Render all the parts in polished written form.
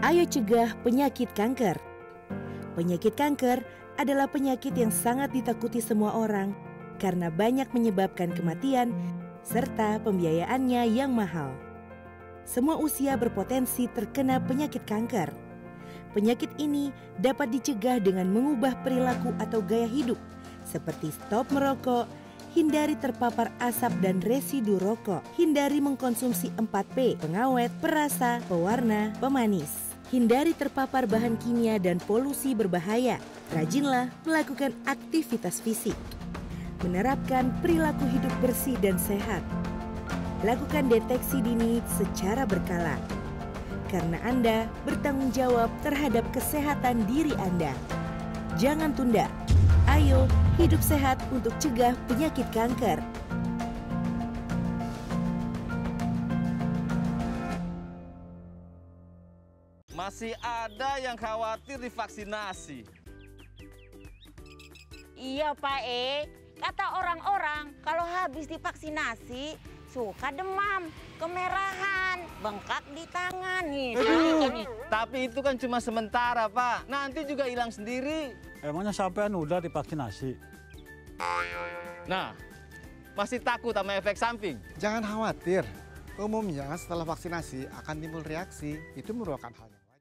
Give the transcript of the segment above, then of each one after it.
Ayo cegah penyakit kanker. Penyakit kanker adalah penyakit yang sangat ditakuti semua orang karena banyak menyebabkan kematian serta pembiayaannya yang mahal. Semua usia berpotensi terkena penyakit kanker. Penyakit ini dapat dicegah dengan mengubah perilaku atau gaya hidup seperti stop merokok, hindari terpapar asap dan residu rokok, hindari mengkonsumsi 4P, pengawet, perasa, pewarna, pemanis. Hindari terpapar bahan kimia dan polusi berbahaya. Rajinlah melakukan aktivitas fisik. Menerapkan perilaku hidup bersih dan sehat. Lakukan deteksi dini secara berkala. Karena Anda bertanggung jawab terhadap kesehatan diri Anda. Jangan tunda. Ayo hidup sehat untuk cegah penyakit kanker. Masih ada yang khawatir divaksinasi. Iya Pak kata orang-orang kalau habis divaksinasi suka demam, kemerahan, bengkak di tangan nih. Tapi itu kan cuma sementara Pak, nanti juga hilang sendiri. Emangnya sampean udah divaksinasi? Nah, masih takut sama efek samping? Jangan khawatir, umumnya setelah vaksinasi akan timbul reaksi, itu merupakan hal yang wajar.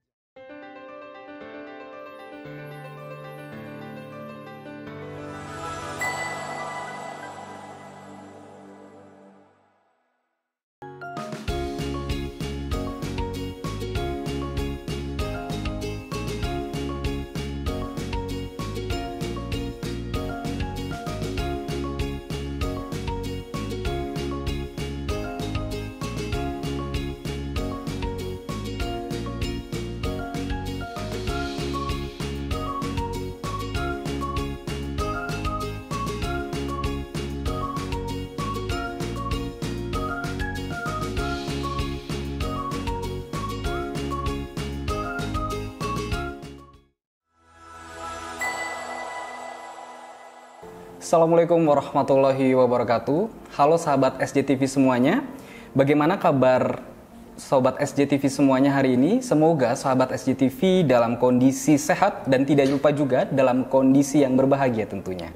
Assalamualaikum warahmatullahi wabarakatuh. Halo sahabat SJTV semuanya. Bagaimana kabar sobat SJTV semuanya hari ini? Semoga sahabat SJTV dalam kondisi sehat dan tidak lupa juga dalam kondisi yang berbahagia tentunya.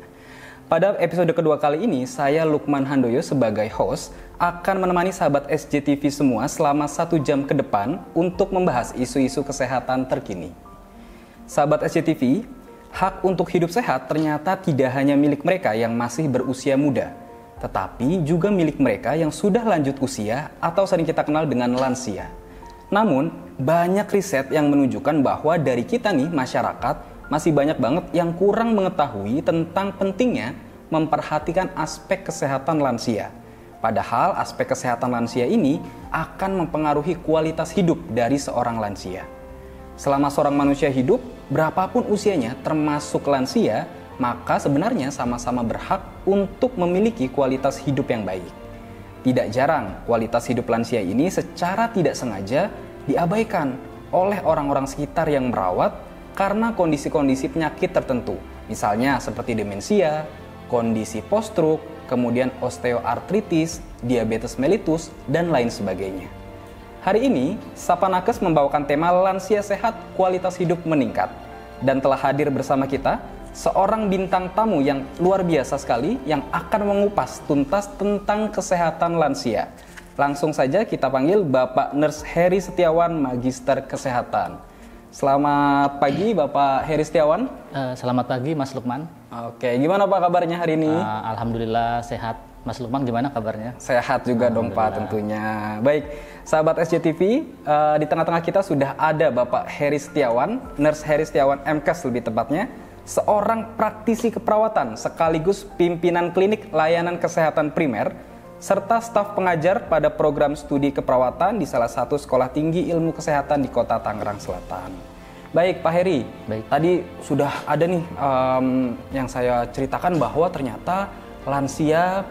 Pada episode kedua kali ini, saya Lukman Handoyo sebagai host akan menemani sahabat SJTV semua selama 1 jam ke depan untuk membahas isu-isu kesehatan terkini. Sahabat SJTV, hak untuk hidup sehat ternyata tidak hanya milik mereka yang masih berusia muda, tetapi juga milik mereka yang sudah lanjut usia atau sering kita kenal dengan lansia. Namun, banyak riset yang menunjukkan bahwa dari kita nih, masyarakat, masih banyak banget yang kurang mengetahui tentang pentingnya memperhatikan aspek kesehatan lansia. Padahal aspek kesehatan lansia ini akan mempengaruhi kualitas hidup dari seorang lansia. Selama seorang manusia hidup, berapapun usianya termasuk lansia, maka sebenarnya sama-sama berhak untuk memiliki kualitas hidup yang baik. Tidak jarang, kualitas hidup lansia ini secara tidak sengaja diabaikan oleh orang-orang sekitar yang merawat karena kondisi-kondisi penyakit tertentu. Misalnya seperti demensia, kondisi post-stroke, kemudian osteoartritis, diabetes mellitus, dan lain sebagainya. Hari ini, Sapa Nakes membawakan tema lansia sehat, kualitas hidup meningkat. Dan telah hadir bersama kita, seorang bintang tamu yang luar biasa sekali yang akan mengupas tuntas tentang kesehatan lansia. Langsung saja kita panggil Bapak Nurse Heri Setiawan, Magister Kesehatan. Selamat pagi Bapak Heri Setiawan. Selamat pagi Mas Lukman. Oke, gimana Pak kabarnya hari ini? Alhamdulillah sehat. Mas Lukman gimana kabarnya? Sehat juga dong Pak tentunya. Baik, sahabat SJTV, di tengah-tengah kita sudah ada Bapak Heri Setiawan, Nurse Heri Setiawan MKes lebih tepatnya, seorang praktisi keperawatan sekaligus pimpinan klinik layanan kesehatan primer, serta staf pengajar pada program studi keperawatan di salah satu sekolah tinggi ilmu kesehatan di kota Tangerang Selatan. Baik Pak Heri, tadi sudah ada nih yang saya ceritakan bahwa ternyata lansia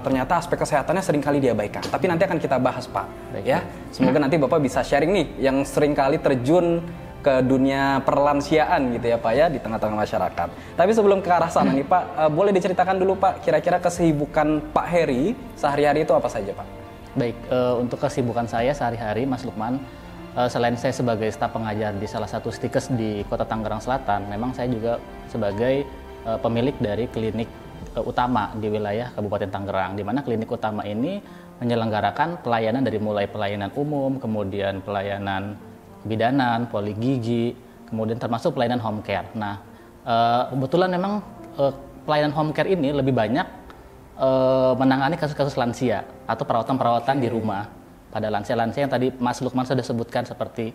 ternyata aspek kesehatannya seringkali diabaikan. Tapi nanti akan kita bahas Pak. Ya, semoga nanti Bapak bisa sharing nih yang seringkali terjun ke dunia perlansiaan gitu ya Pak ya di tengah-tengah masyarakat. Tapi sebelum ke arah sana nih Pak, boleh diceritakan dulu Pak kira-kira kesibukan Pak Heri sehari-hari itu apa saja Pak? Baik, untuk kesibukan saya sehari-hari Mas Lukman, Selain saya sebagai staf pengajar di salah satu stikes di Kota Tangerang Selatan, memang saya juga sebagai pemilik dari klinik utama di wilayah Kabupaten Tangerang, di mana klinik utama ini menyelenggarakan pelayanan dari mulai pelayanan umum, kemudian pelayanan bidanan, poligigi, kemudian termasuk pelayanan home care. Nah, kebetulan memang pelayanan home care ini lebih banyak menangani kasus-kasus lansia atau perawatan-perawatan di rumah pada lansia-lansia yang tadi Mas Lukman sudah sebutkan, seperti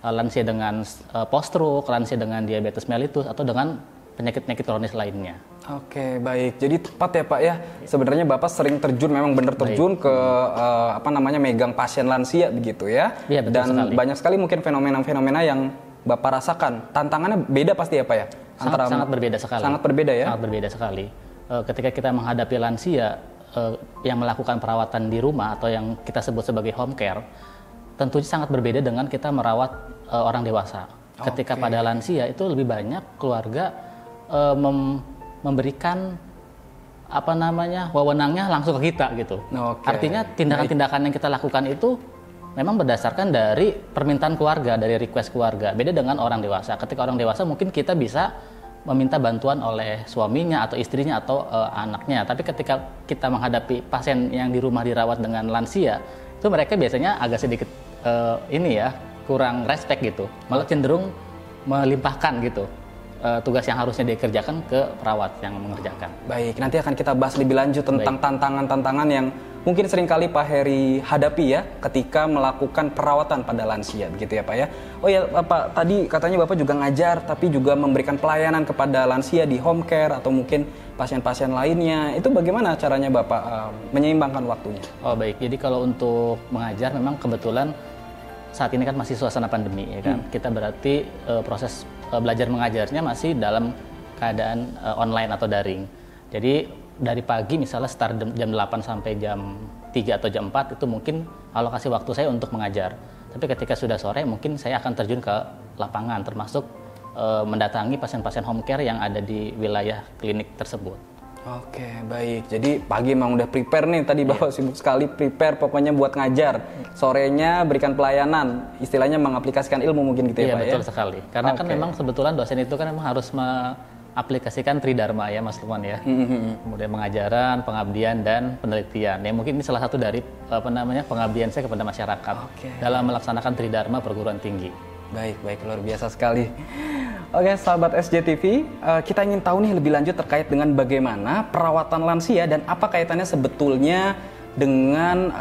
lansia dengan post-stroke, lansia dengan diabetes mellitus, atau dengan penyakit-penyakit kronis lainnya. Oke, baik. Jadi tepat ya Pak ya. Sebenarnya Bapak sering terjun, memang benar terjun ke megang pasien lansia begitu ya. Iya, betul Dan sekali. banyak sekali mungkin fenomena-fenomena yang Bapak rasakan. Tantangannya beda pasti ya Pak ya? Sangat berbeda sekali. Sangat berbeda ya? Sangat berbeda sekali. Ketika kita menghadapi lansia yang melakukan perawatan di rumah atau yang kita sebut sebagai home care, tentunya sangat berbeda dengan kita merawat orang dewasa. Ketika pada lansia itu lebih banyak keluarga memberikan wewenangnya langsung ke kita gitu. Artinya tindakan-tindakan yang kita lakukan itu memang berdasarkan dari permintaan keluarga, dari request keluarga. Beda dengan orang dewasa. Ketika orang dewasa mungkin kita bisa meminta bantuan oleh suaminya atau istrinya atau anaknya. Tapi ketika kita menghadapi pasien yang di rumah dirawat dengan lansia, itu mereka biasanya agak sedikit kurang respect gitu. Malah cenderung melimpahkan gitu tugas yang harusnya dikerjakan ke perawat yang mengerjakan. Baik, nanti akan kita bahas lebih lanjut tentang tantangan-tantangan yang mungkin seringkali Pak Heri hadapi ya ketika melakukan perawatan pada lansia, begitu ya Pak ya. Oh ya Pak, tadi katanya Bapak juga ngajar tapi juga memberikan pelayanan kepada lansia di home care atau mungkin pasien-pasien lainnya. Itu bagaimana caranya Bapak menyeimbangkan waktunya? Oh baik, jadi kalau untuk mengajar memang kebetulan saat ini kan masih suasana pandemi ya kan. Kita berarti proses belajar mengajarnya masih dalam keadaan online atau daring. Jadi dari pagi misalnya start jam 8 sampai jam 3 atau jam 4 itu mungkin alokasi waktu saya untuk mengajar. Tapi ketika sudah sore mungkin saya akan terjun ke lapangan, termasuk mendatangi pasien-pasien home care yang ada di wilayah klinik tersebut. Oke, baik. Jadi pagi memang udah prepare nih, tadi Bapak sibuk sekali prepare pokoknya buat ngajar. Sorenya berikan pelayanan, istilahnya mengaplikasikan ilmu mungkin gitu ya Pak ya? Iya, betul sekali. Karena kan memang kebetulan dosen itu kan memang harus aplikasikan tridharma ya Mas Lukman ya. Kemudian pengajaran, pengabdian dan penelitian. Ya mungkin ini salah satu dari pengabdian saya kepada masyarakat dalam melaksanakan tridharma perguruan tinggi. Baik, luar biasa sekali. Oke, sahabat SJTV, kita ingin tahu nih lebih lanjut terkait dengan bagaimana perawatan lansia dan apa kaitannya sebetulnya dengan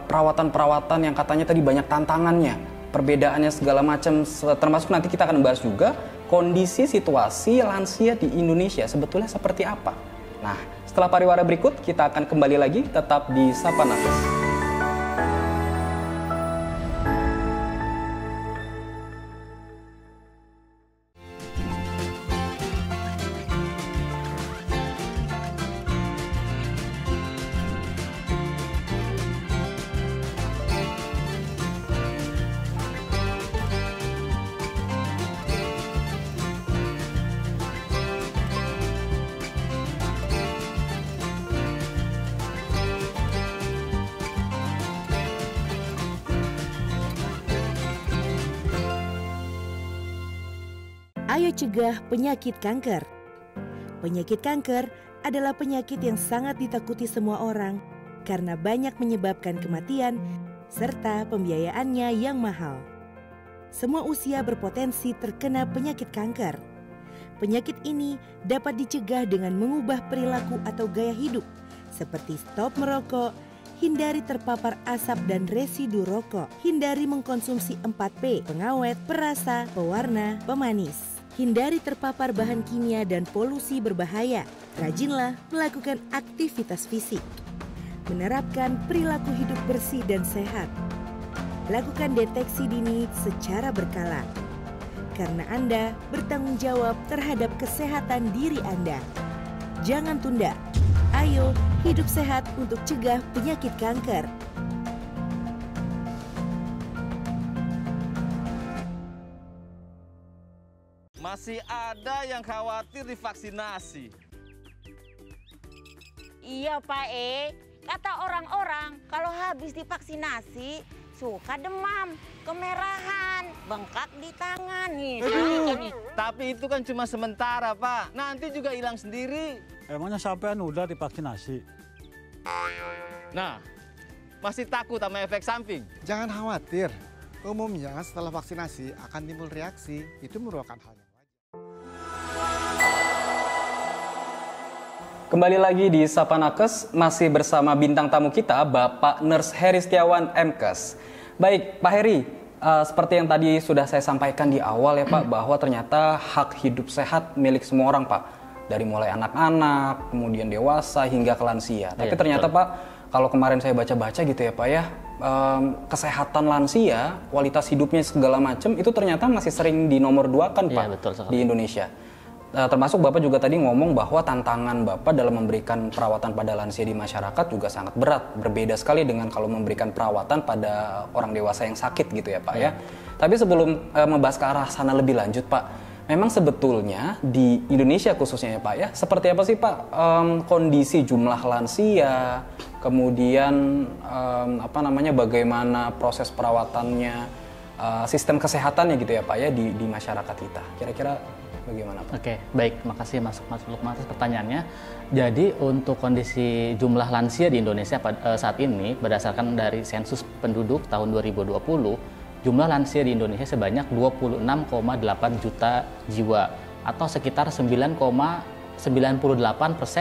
perawatan-perawatan yang katanya tadi banyak tantangannya, perbedaannya segala macam, termasuk nanti kita akan bahas juga kondisi situasi lansia di Indonesia sebetulnya seperti apa. Nah, setelah pariwara berikut kita akan kembali lagi, tetap di Sapa Nakes. Ayo cegah penyakit kanker. Penyakit kanker adalah penyakit yang sangat ditakuti semua orang karena banyak menyebabkan kematian serta pembiayaannya yang mahal. Semua usia berpotensi terkena penyakit kanker. Penyakit ini dapat dicegah dengan mengubah perilaku atau gaya hidup seperti stop merokok, hindari terpapar asap dan residu rokok, hindari mengkonsumsi 4P, pengawet, perasa, pewarna, pemanis. Hindari terpapar bahan kimia dan polusi berbahaya. Rajinlah melakukan aktivitas fisik. Menerapkan perilaku hidup bersih dan sehat. Lakukan deteksi dini secara berkala. Karena Anda bertanggung jawab terhadap kesehatan diri Anda. Jangan tunda. Ayo hidup sehat untuk cegah penyakit kanker. Masih ada yang khawatir divaksinasi. Iya Pak kata orang-orang kalau habis divaksinasi suka demam, kemerahan, bengkak di tangan nih. Tapi itu kan cuma sementara, Pak. Nanti juga hilang sendiri. Emangnya sampean udah divaksinasi? Nah, masih takut sama efek samping? Jangan khawatir, umumnya setelah vaksinasi akan timbul reaksi. Itu merupakan hal yang wajar. Kembali lagi di Sapa Nakes, masih bersama bintang tamu kita, Bapak Nurse Heri Setiawan, MKes. Baik, Pak Heri, seperti yang tadi sudah saya sampaikan di awal ya Pak, bahwa ternyata hak hidup sehat milik semua orang Pak. Dari mulai anak-anak, kemudian dewasa, hingga ke lansia. Tapi ternyata betul. Pak, kalau kemarin saya baca-baca gitu ya Pak ya, kesehatan lansia, kualitas hidupnya segala macam, itu ternyata masih sering di nomor 2 kan Pak, betul di Indonesia. Termasuk Bapak juga tadi ngomong bahwa tantangan Bapak dalam memberikan perawatan pada lansia di masyarakat juga sangat berat. Berbeda sekali dengan kalau memberikan perawatan pada orang dewasa yang sakit gitu ya Pak ya. Tapi sebelum membahas ke arah sana lebih lanjut Pak, memang sebetulnya di Indonesia khususnya ya Pak ya, seperti apa sih Pak kondisi jumlah lansia, kemudian bagaimana proses perawatannya, sistem kesehatannya gitu ya Pak ya di masyarakat kita. Kira-kira bagaimana Pak? Oke, baik, makasih Mas Lukman atas pertanyaannya. Jadi untuk kondisi jumlah lansia di Indonesia saat ini berdasarkan dari sensus penduduk tahun 2020, jumlah lansia di Indonesia sebanyak 26,8 juta jiwa atau sekitar 9,98%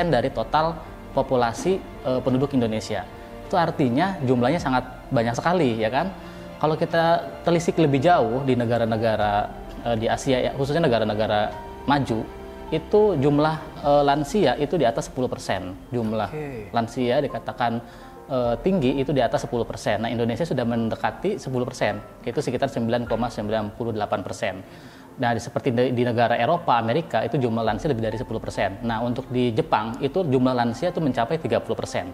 dari total populasi penduduk Indonesia. Itu artinya jumlahnya sangat banyak sekali ya kan. Kalau kita telisik lebih jauh di negara-negara di Asia, khususnya negara-negara maju, itu jumlah lansia itu di atas 10%. Jumlah lansia dikatakan tinggi itu di atas 10%. Nah, Indonesia sudah mendekati 10%, itu sekitar 9,98%. Nah, seperti di negara Eropa, Amerika, itu jumlah lansia lebih dari 10%. Nah, untuk di Jepang, itu jumlah lansia itu mencapai 30%.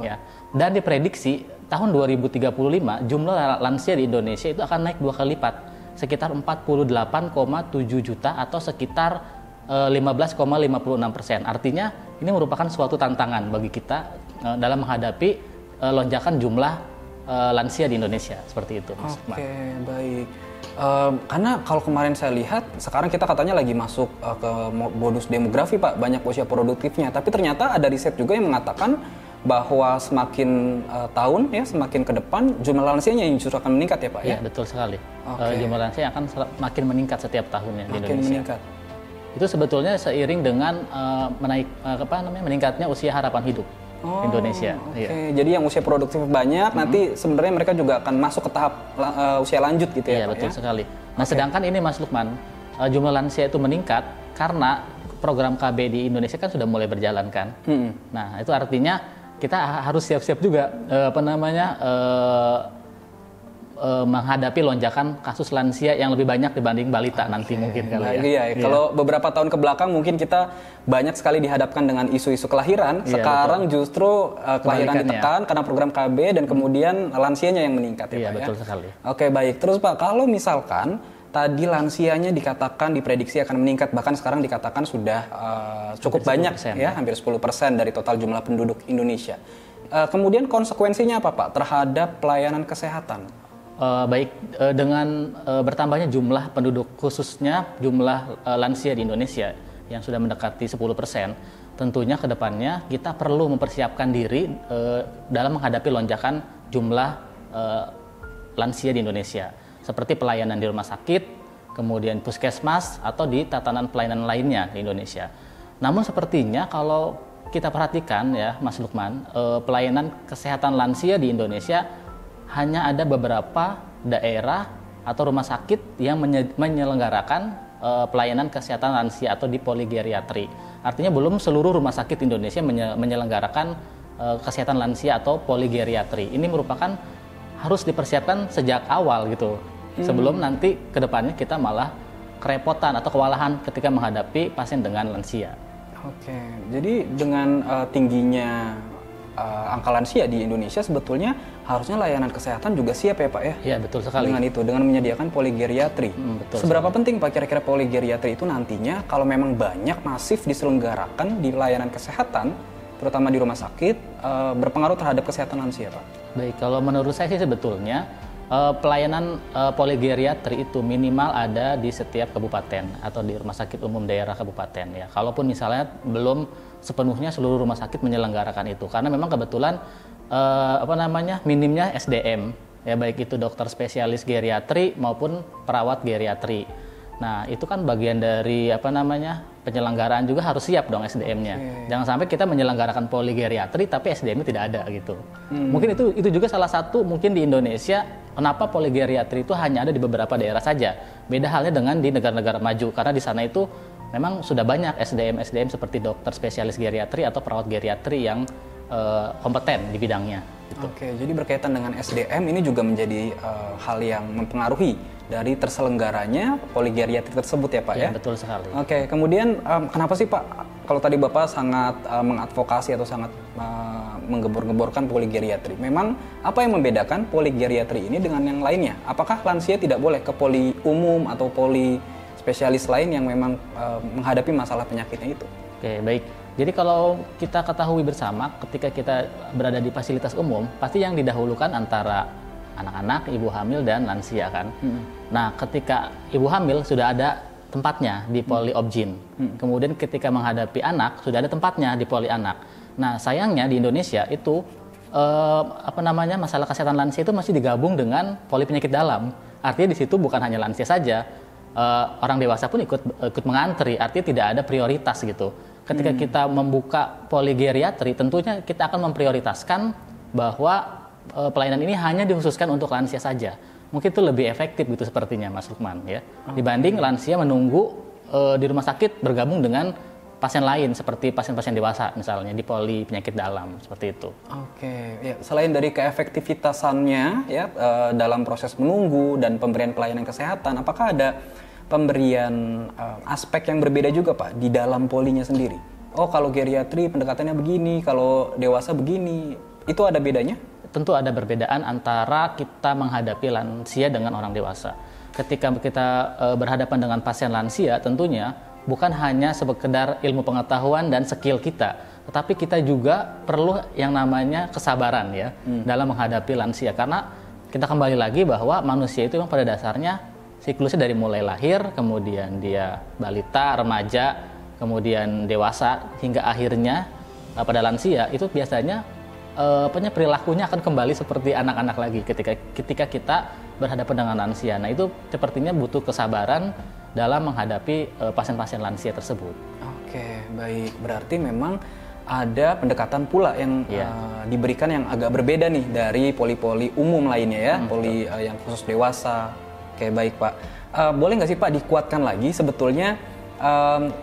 Ya. Dan diprediksi tahun 2035, jumlah lansia di Indonesia itu akan naik 2 kali lipat, sekitar 48,7 juta atau sekitar 15,56%. Artinya ini merupakan suatu tantangan bagi kita dalam menghadapi lonjakan jumlah lansia di Indonesia, seperti itu. Oke, baik. Karena kalau kemarin saya lihat, sekarang kita katanya lagi masuk ke bonus demografi Pak, banyak usia produktifnya. Tapi ternyata ada riset juga yang mengatakan bahwa semakin tahun ya, semakin ke depan jumlah lansianya yang justru akan meningkat ya Pak ya? Iya, betul sekali. Jumlah lansia akan makin meningkat setiap tahunnya di Indonesia. Meningkat. Itu sebetulnya seiring dengan meningkatnya usia harapan hidup Indonesia. Iya. Jadi yang usia produktif banyak, nanti sebenarnya mereka juga akan masuk ke tahap usia lanjut gitu ya Pak? Iya, betul sekali. Nah, sedangkan ini Mas Lukman, jumlah lansia itu meningkat karena program KB di Indonesia kan sudah mulai berjalan kan. Nah, itu artinya kita harus siap-siap juga menghadapi lonjakan kasus lansia yang lebih banyak dibanding balita nanti mungkin kali ya. Kalau beberapa tahun ke belakang mungkin kita banyak sekali dihadapkan dengan isu-isu kelahiran. Sekarang justru kelahiran ditekan karena program KB dan kemudian lansianya yang meningkat ya Pak. Betul sekali. Oke, baik. Terus Pak, kalau misalkan tadi lansianya dikatakan diprediksi akan meningkat, bahkan sekarang dikatakan sudah cukup banyak ya, hampir 10% dari total jumlah penduduk Indonesia. Kemudian konsekuensinya apa Pak terhadap pelayanan kesehatan? Dengan bertambahnya jumlah penduduk, khususnya jumlah lansia di Indonesia yang sudah mendekati 10%, tentunya ke depannya kita perlu mempersiapkan diri dalam menghadapi lonjakan jumlah lansia di Indonesia. Seperti pelayanan di rumah sakit, kemudian puskesmas, atau di tatanan pelayanan lainnya di Indonesia. Namun sepertinya kalau kita perhatikan ya Mas Lukman, pelayanan kesehatan lansia di Indonesia hanya ada beberapa daerah atau rumah sakit yang menyelenggarakan pelayanan kesehatan lansia atau di poligeriatri. Artinya belum seluruh rumah sakit Indonesia menyelenggarakan kesehatan lansia atau poligeriatri. Ini merupakan harus dipersiapkan sejak awal gitu. Sebelum nanti ke depannya kita malah kerepotan atau kewalahan ketika menghadapi pasien dengan lansia. Oke, jadi dengan tingginya angka lansia di Indonesia sebetulnya harusnya layanan kesehatan juga siap ya Pak ya? Iya, betul sekali. Dengan menyediakan poligeriatri. Seberapa penting Pak kira-kira poligeriatri itu nantinya kalau memang banyak masif diselenggarakan di layanan kesehatan, terutama di rumah sakit, berpengaruh terhadap kesehatan lansia Pak? Baik, kalau menurut saya sih sebetulnya Pelayanan poligeriatri itu minimal ada di setiap kabupaten atau di rumah sakit umum daerah kabupaten ya. Kalaupun misalnya belum sepenuhnya seluruh rumah sakit menyelenggarakan itu, karena memang kebetulan minimnya SDM ya, baik itu dokter spesialis geriatri maupun perawat geriatri. Nah itu kan bagian dari penyelenggaraan juga harus siap dong SDM-nya. Jangan sampai kita menyelenggarakan poligeriatri tapi SDM-nya tidak ada gitu. Mungkin itu juga salah satu mungkin di Indonesia kenapa poligeriatri itu hanya ada di beberapa daerah saja. Beda halnya dengan di negara-negara maju, karena di sana itu memang sudah banyak SDM seperti dokter spesialis geriatri atau perawat geriatri yang kompeten di bidangnya. Gitu. Oke, jadi berkaitan dengan SDM ini juga menjadi hal yang mempengaruhi dari terselenggaranya poligeriatri tersebut ya Pak ya? Betul sekali. Oke, kemudian kenapa sih Pak, kalau tadi Bapak sangat mengadvokasi atau sangat menggembor-gemborkan poligeriatri, memang apa yang membedakan poligeriatri ini dengan yang lainnya? Apakah lansia tidak boleh ke poli umum atau poli spesialis lain yang memang menghadapi masalah penyakitnya itu? Oke, baik. Jadi kalau kita ketahui bersama, ketika kita berada di fasilitas umum, pasti yang didahulukan antara anak-anak, ibu hamil, dan lansia kan. Nah, ketika ibu hamil sudah ada tempatnya di poli obgyn. Kemudian ketika menghadapi anak, sudah ada tempatnya di poli anak. Nah, sayangnya di Indonesia itu masalah kesehatan lansia itu masih digabung dengan poli penyakit dalam. Artinya di situ bukan hanya lansia saja, orang dewasa pun ikut mengantri. Artinya tidak ada prioritas gitu. Ketika kita membuka poligeriatri, tentunya kita akan memprioritaskan bahwa pelayanan ini hanya dikhususkan untuk lansia saja. Mungkin itu lebih efektif gitu sepertinya Mas Lukman ya. Dibanding lansia menunggu di rumah sakit bergabung dengan pasien lain seperti pasien-pasien dewasa misalnya di poli penyakit dalam seperti itu. Oke, ya, selain dari keefektivitasannya ya dalam proses menunggu dan pemberian pelayanan kesehatan, apakah ada pemberian aspek yang berbeda juga Pak di dalam polinya sendiri? Oh, kalau geriatri pendekatannya begini, kalau dewasa begini, itu ada bedanya? Tentu ada perbedaan antara kita menghadapi lansia dengan orang dewasa. Ketika kita berhadapan dengan pasien lansia, tentunya bukan hanya sekedar ilmu pengetahuan dan skill kita, tetapi kita juga perlu yang namanya kesabaran ya dalam menghadapi lansia. Karena kita kembali lagi bahwa manusia itu memang pada dasarnya siklusnya dari mulai lahir, kemudian dia balita, remaja, kemudian dewasa, hingga akhirnya pada lansia itu biasanya perilakunya akan kembali seperti anak-anak lagi ketika kita berhadapan dengan lansia. Nah itu sepertinya butuh kesabaran dalam menghadapi pasien-pasien lansia tersebut. Oke, baik. Berarti memang ada pendekatan pula yang diberikan yang agak berbeda nih dari poli-poli umum lainnya ya, poli yang khusus dewasa. Oke, baik Pak. Boleh nggak sih Pak dikuatkan lagi sebetulnya,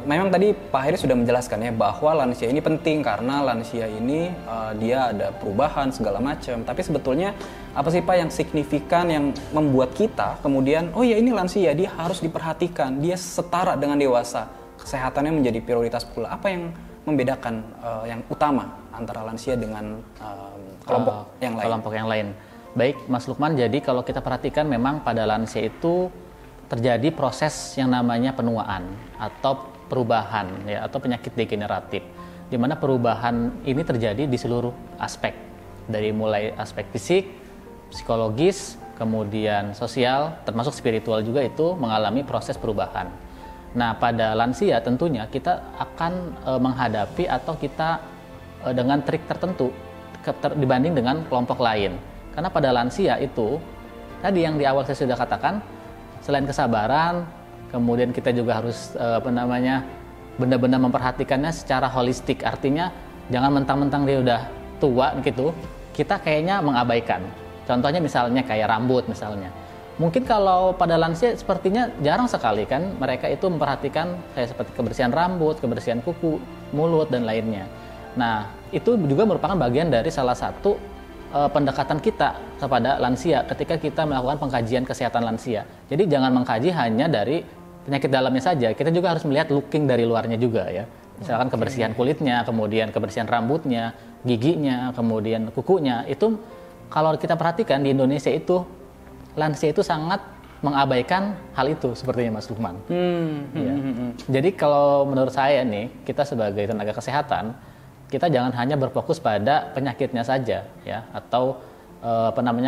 memang tadi Pak Heri sudah menjelaskan ya bahwa lansia ini penting karena lansia ini dia ada perubahan segala macam. Tapi sebetulnya apa sih Pak yang signifikan yang membuat kita kemudian, oh ya ini lansia, dia harus diperhatikan, dia setara dengan dewasa, kesehatannya menjadi prioritas pula. Apa yang membedakan yang utama antara lansia dengan kelompok yang lain? Baik Mas Lukman, jadi kalau kita perhatikan memang pada lansia itu terjadi proses yang namanya penuaan atau perubahan ya, atau penyakit degeneratif, di mana perubahan ini terjadi di seluruh aspek, dari mulai aspek fisik, psikologis, kemudian sosial, termasuk spiritual juga itu mengalami proses perubahan. Nah pada lansia tentunya kita akan menghadapi atau kita dengan trik tertentu dibanding dengan kelompok lain. Karena pada lansia itu, tadi yang di awal saya sudah katakan, selain kesabaran, kemudian kita juga harus benar-benar memperhatikannya secara holistik. Artinya jangan mentang-mentang dia udah tua gitu, kita kayaknya mengabaikan. Contohnya misalnya kayak rambut misalnya. Mungkin kalau pada lansia sepertinya jarang sekali kan mereka itu memperhatikan kayak seperti kebersihan rambut, kebersihan kuku, mulut, dan lainnya. Nah, itu juga merupakan bagian dari salah satu pendekatan kita kepada lansia ketika kita melakukan pengkajian kesehatan lansia. Jadi jangan mengkaji hanya dari penyakit dalamnya saja, kita juga harus melihat looking dari luarnya juga ya. Misalkan kebersihan kulitnya, kemudian kebersihan rambutnya, giginya, kemudian kukunya. Itu kalau kita perhatikan di Indonesia itu lansia itu sangat mengabaikan hal itu sepertinya Mas Lukman. Ya. Jadi kalau menurut saya nih, kita sebagai tenaga kesehatan, kita jangan hanya berfokus pada penyakitnya saja ya, atau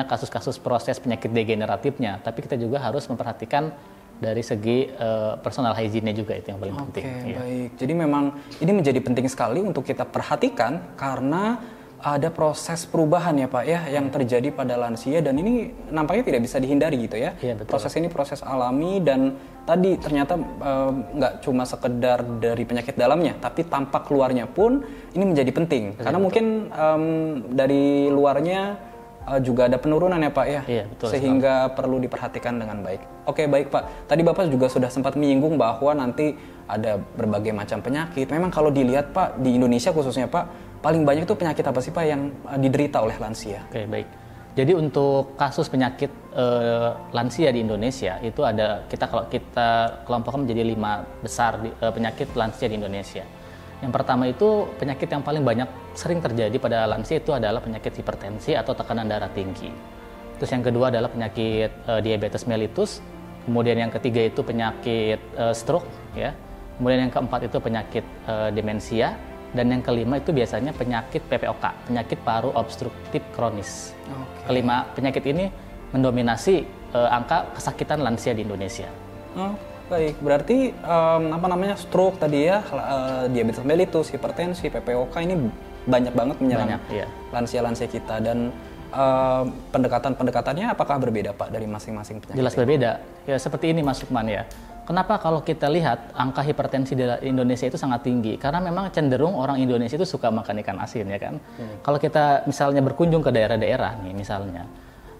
kasus-kasus proses penyakit degeneratifnya, tapi kita juga harus memperhatikan dari segi personal hygiene-nya juga, itu yang paling penting. Oke, baik. Jadi memang ini menjadi penting sekali untuk kita perhatikan karena ada proses perubahan ya Pak ya yang terjadi pada lansia, dan ini nampaknya tidak bisa dihindari gitu ya. Iya, betul. Proses ini proses alami, dan tadi ternyata nggak cuma sekedar dari penyakit dalamnya, tapi tampak luarnya pun ini menjadi penting. Karena betul. Mungkin dari luarnya juga ada penurunan ya Pak ya, iya, betul, sehingga perlu diperhatikan dengan baik. Oke, baik Pak. Tadi Bapak juga sudah sempat menyinggung bahwa nanti ada berbagai macam penyakit. Memang kalau dilihat Pak, di Indonesia khususnya Pak, paling banyak itu penyakit apa sih Pak yang diderita oleh lansia? Oke, baik. Jadi untuk kasus penyakit lansia di Indonesia itu ada, kalau kita kelompokkan menjadi 5 besar penyakit lansia di Indonesia. Yang pertama itu penyakit yang paling banyak sering terjadi pada lansia itu adalah penyakit hipertensi atau tekanan darah tinggi. Terus yang kedua adalah penyakit diabetes mellitus. Kemudian yang ketiga itu penyakit stroke, ya. Kemudian yang keempat itu penyakit demensia. Dan yang kelima itu biasanya penyakit PPOK, penyakit paru obstruktif kronis. Kelima penyakit ini mendominasi angka kesakitan lansia di Indonesia. Oh, baik. Berarti stroke tadi ya, diabetes mellitus, hipertensi, PPOK ini banyak banget menyerang lansia-lansia kita. Dan pendekatan-pendekatannya apakah berbeda Pak dari masing-masing penyakit? Jelas berbeda. Ya seperti ini Mas Lukman ya. Kenapa kalau kita lihat angka hipertensi di Indonesia itu sangat tinggi? Karena memang cenderung orang Indonesia itu suka makan ikan asin ya kan. Kalau kita misalnya berkunjung ke daerah-daerah nih misalnya,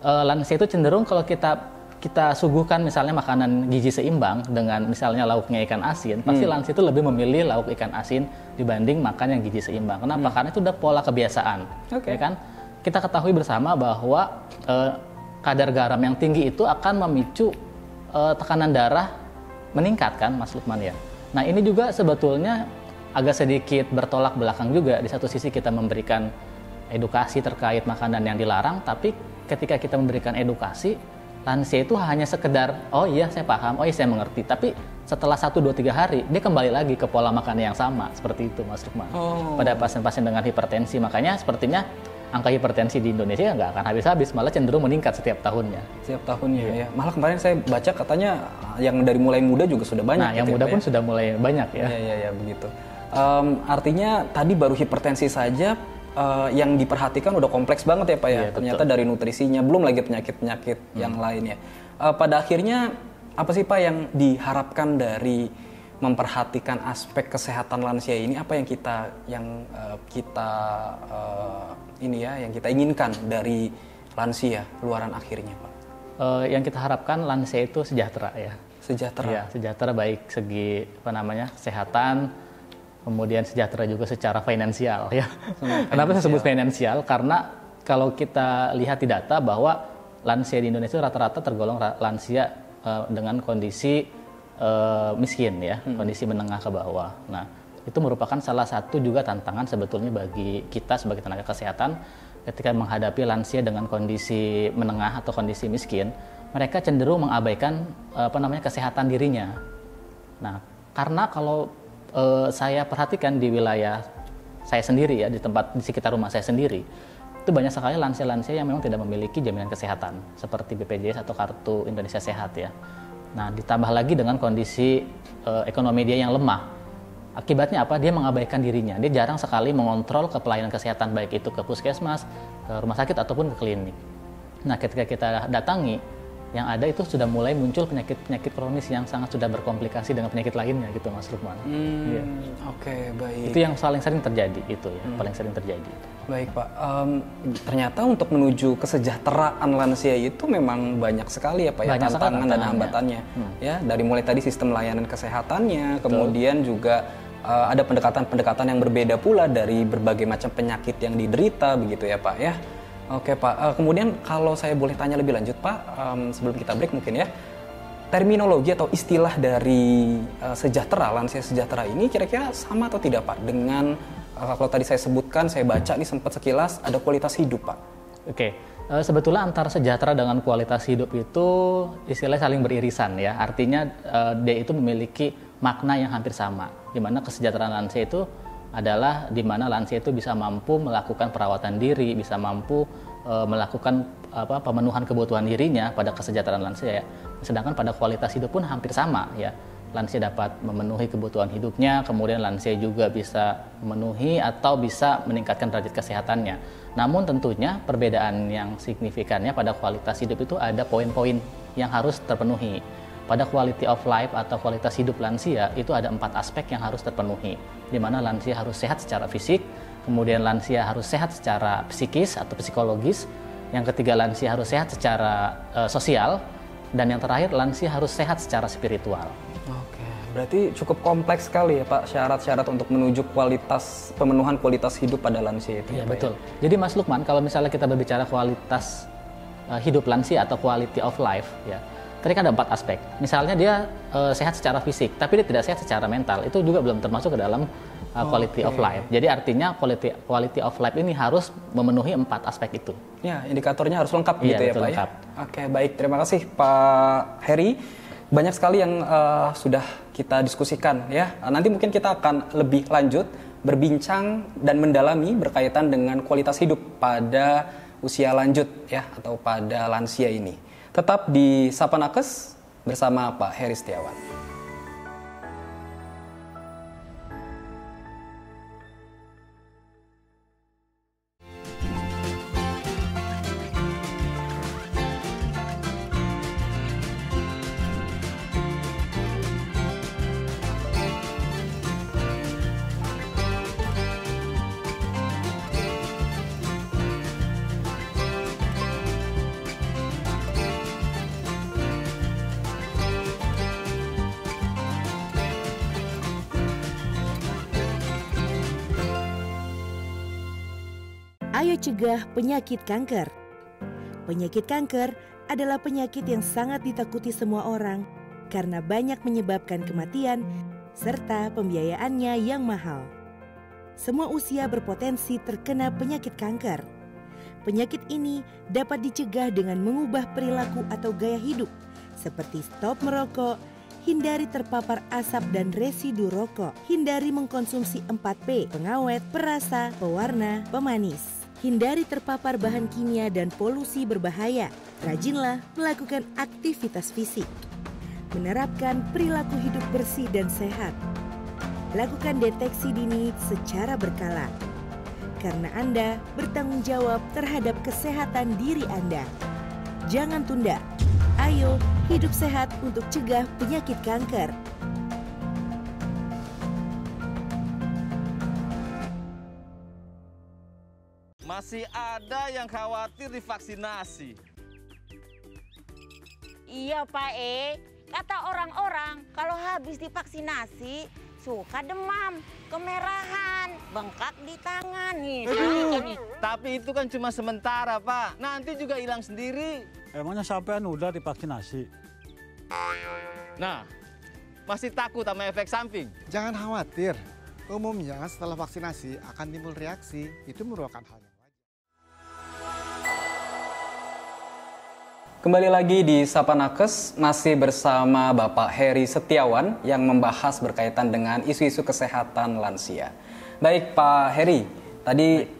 lansia itu cenderung kalau kita suguhkan misalnya makanan gizi seimbang dengan misalnya lauknya ikan asin, pasti lansia itu lebih memilih lauk ikan asin dibanding makan yang gizi seimbang. Kenapa? Karena itu udah pola kebiasaan, ya kan? Kita ketahui bersama bahwa kadar garam yang tinggi itu akan memicu tekanan darah meningkat kan Mas Lukman ya. Nah ini juga sebetulnya agak sedikit bertolak belakang juga. Di satu sisi kita memberikan edukasi terkait makanan yang dilarang, tapi ketika kita memberikan edukasi, lansia itu hanya sekedar, oh iya saya paham, oh iya saya mengerti. Tapi setelah 1, 2, 3 hari, dia kembali lagi ke pola makan yang sama. Seperti itu Mas Lukman. Pada pasien-pasien dengan hipertensi, makanya sepertinya angka hipertensi di Indonesia nggak akan habis-habis, malah cenderung meningkat setiap tahunnya. Setiap tahunnya ya. Malah kemarin saya baca katanya yang dari mulai muda juga sudah banyak. Nah, yang muda pun sudah mulai banyak ya. Iya, begitu. Artinya tadi baru hipertensi saja yang diperhatikan udah kompleks banget ya Pak ya. Iya, ternyata betul. Dari nutrisinya, belum lagi penyakit-penyakit yang lainnya. Pada akhirnya apa sih Pak yang diharapkan dari memperhatikan aspek kesehatan lansia ini? Apa yang kita inginkan dari lansia luaran akhirnya Pak? Yang kita harapkan lansia itu sejahtera ya. Sejahtera. Ya, sejahtera baik segi kesehatan, kemudian sejahtera juga secara finansial ya. Kenapa saya sebut finansial? Karena kalau kita lihat di data bahwa lansia di Indonesia rata-rata tergolong lansia dengan kondisi miskin ya, kondisi menengah ke bawah. Nah, itu merupakan salah satu juga tantangan sebetulnya bagi kita sebagai tenaga kesehatan ketika menghadapi lansia dengan kondisi menengah atau kondisi miskin. Mereka cenderung mengabaikan kesehatan dirinya. Nah, karena kalau saya perhatikan di wilayah saya sendiri ya, di sekitar rumah saya sendiri, itu banyak sekali lansia-lansia yang memang tidak memiliki jaminan kesehatan seperti BPJS atau Kartu Indonesia Sehat ya. Nah, ditambah lagi dengan kondisi ekonomi dia yang lemah. Akibatnya apa? Dia mengabaikan dirinya. Dia jarang sekali mengontrol ke pelayanan kesehatan, baik itu ke puskesmas, ke rumah sakit, ataupun ke klinik. Nah, ketika kita datangi, yang ada itu sudah mulai muncul penyakit-penyakit kronis yang sangat sudah berkomplikasi dengan penyakit lainnya gitu Mas Lukman. Iya. Oke, baik. Itu yang paling sering terjadi itu ya, paling sering terjadi. Baik Pak, ternyata untuk menuju kesejahteraan lansia itu memang banyak sekali ya Pak ya, tantangan dan hambatannya. Ya, dari mulai tadi sistem layanan kesehatannya, kemudian juga ada pendekatan-pendekatan yang berbeda pula dari berbagai macam penyakit yang diderita begitu ya Pak ya. Oke Pak, kemudian kalau saya boleh tanya lebih lanjut Pak, sebelum kita break mungkin ya, terminologi atau istilah dari lansia sejahtera ini kira-kira sama atau tidak Pak dengan kalau tadi saya sebutkan, saya baca nih sempat sekilas ada kualitas hidup Pak. Oke, sebetulnya antara sejahtera dengan kualitas hidup itu istilahnya saling beririsan ya, artinya dia itu memiliki makna yang hampir sama, di mana kesejahteraan lansia itu adalah di mana lansia itu bisa mampu melakukan perawatan diri, bisa mampu melakukan pemenuhan kebutuhan dirinya pada kesejahteraan lansia, sedangkan pada kualitas hidup pun hampir sama ya. Lansia dapat memenuhi kebutuhan hidupnya, kemudian lansia juga bisa memenuhi atau bisa meningkatkan derajat kesehatannya. Namun tentunya perbedaan yang signifikannya pada kualitas hidup itu ada poin-poin yang harus terpenuhi. Pada quality of life atau kualitas hidup lansia itu ada 4 aspek yang harus terpenuhi, di mana lansia harus sehat secara fisik, kemudian lansia harus sehat secara psikis atau psikologis, yang ketiga lansia harus sehat secara sosial, dan yang terakhir lansia harus sehat secara spiritual. Oke, berarti cukup kompleks sekali ya Pak syarat-syarat untuk menuju pemenuhan kualitas hidup pada lansia itu. Iya betul. Jadi Mas Lukman, kalau misalnya kita berbicara kualitas hidup lansia atau quality of life ya, tadi kan ada 4 aspek. Misalnya dia sehat secara fisik, tapi dia tidak sehat secara mental, itu juga belum termasuk ke dalam quality of life. Jadi artinya quality of life ini harus memenuhi 4 aspek itu. Ya, indikatornya harus lengkap gitu ya Pak lengkap. ya. Oke, baik. Terima kasih Pak Heri. Banyak sekali yang sudah kita diskusikan ya. Nanti mungkin kita akan lebih lanjut berbincang dan mendalami berkaitan dengan kualitas hidup pada usia lanjut ya atau pada lansia ini. Tetap di Sapa Nakes bersama Pak Heri Setiawan. Ayo cegah penyakit kanker. Penyakit kanker adalah penyakit yang sangat ditakuti semua orang karena banyak menyebabkan kematian serta pembiayaannya yang mahal. Semua usia berpotensi terkena penyakit kanker. Penyakit ini dapat dicegah dengan mengubah perilaku atau gaya hidup seperti stop merokok, hindari terpapar asap dan residu rokok, hindari mengkonsumsi 4P, pengawet, perasa, pewarna, pemanis. Hindari terpapar bahan kimia dan polusi berbahaya. Rajinlah melakukan aktivitas fisik. Menerapkan perilaku hidup bersih dan sehat. Lakukan deteksi dini secara berkala. Karena Anda bertanggung jawab terhadap kesehatan diri Anda. Jangan tunda. Ayo hidup sehat untuk cegah penyakit kanker. Masih ada yang khawatir divaksinasi. Iya Pak kata orang-orang kalau habis divaksinasi suka demam, kemerahan, bengkak di tangan nih. Tapi itu kan cuma sementara Pak, nanti juga hilang sendiri. Emangnya sampean udah divaksinasi? Nah, masih takut sama efek samping? Jangan khawatir, umumnya setelah vaksinasi akan timbul reaksi, itu merupakan hal yang wajar. Kembali lagi di Sapa Nakes, masih bersama Bapak Heri Setiawan yang membahas berkaitan dengan isu-isu kesehatan lansia. Baik Pak Heri, tadi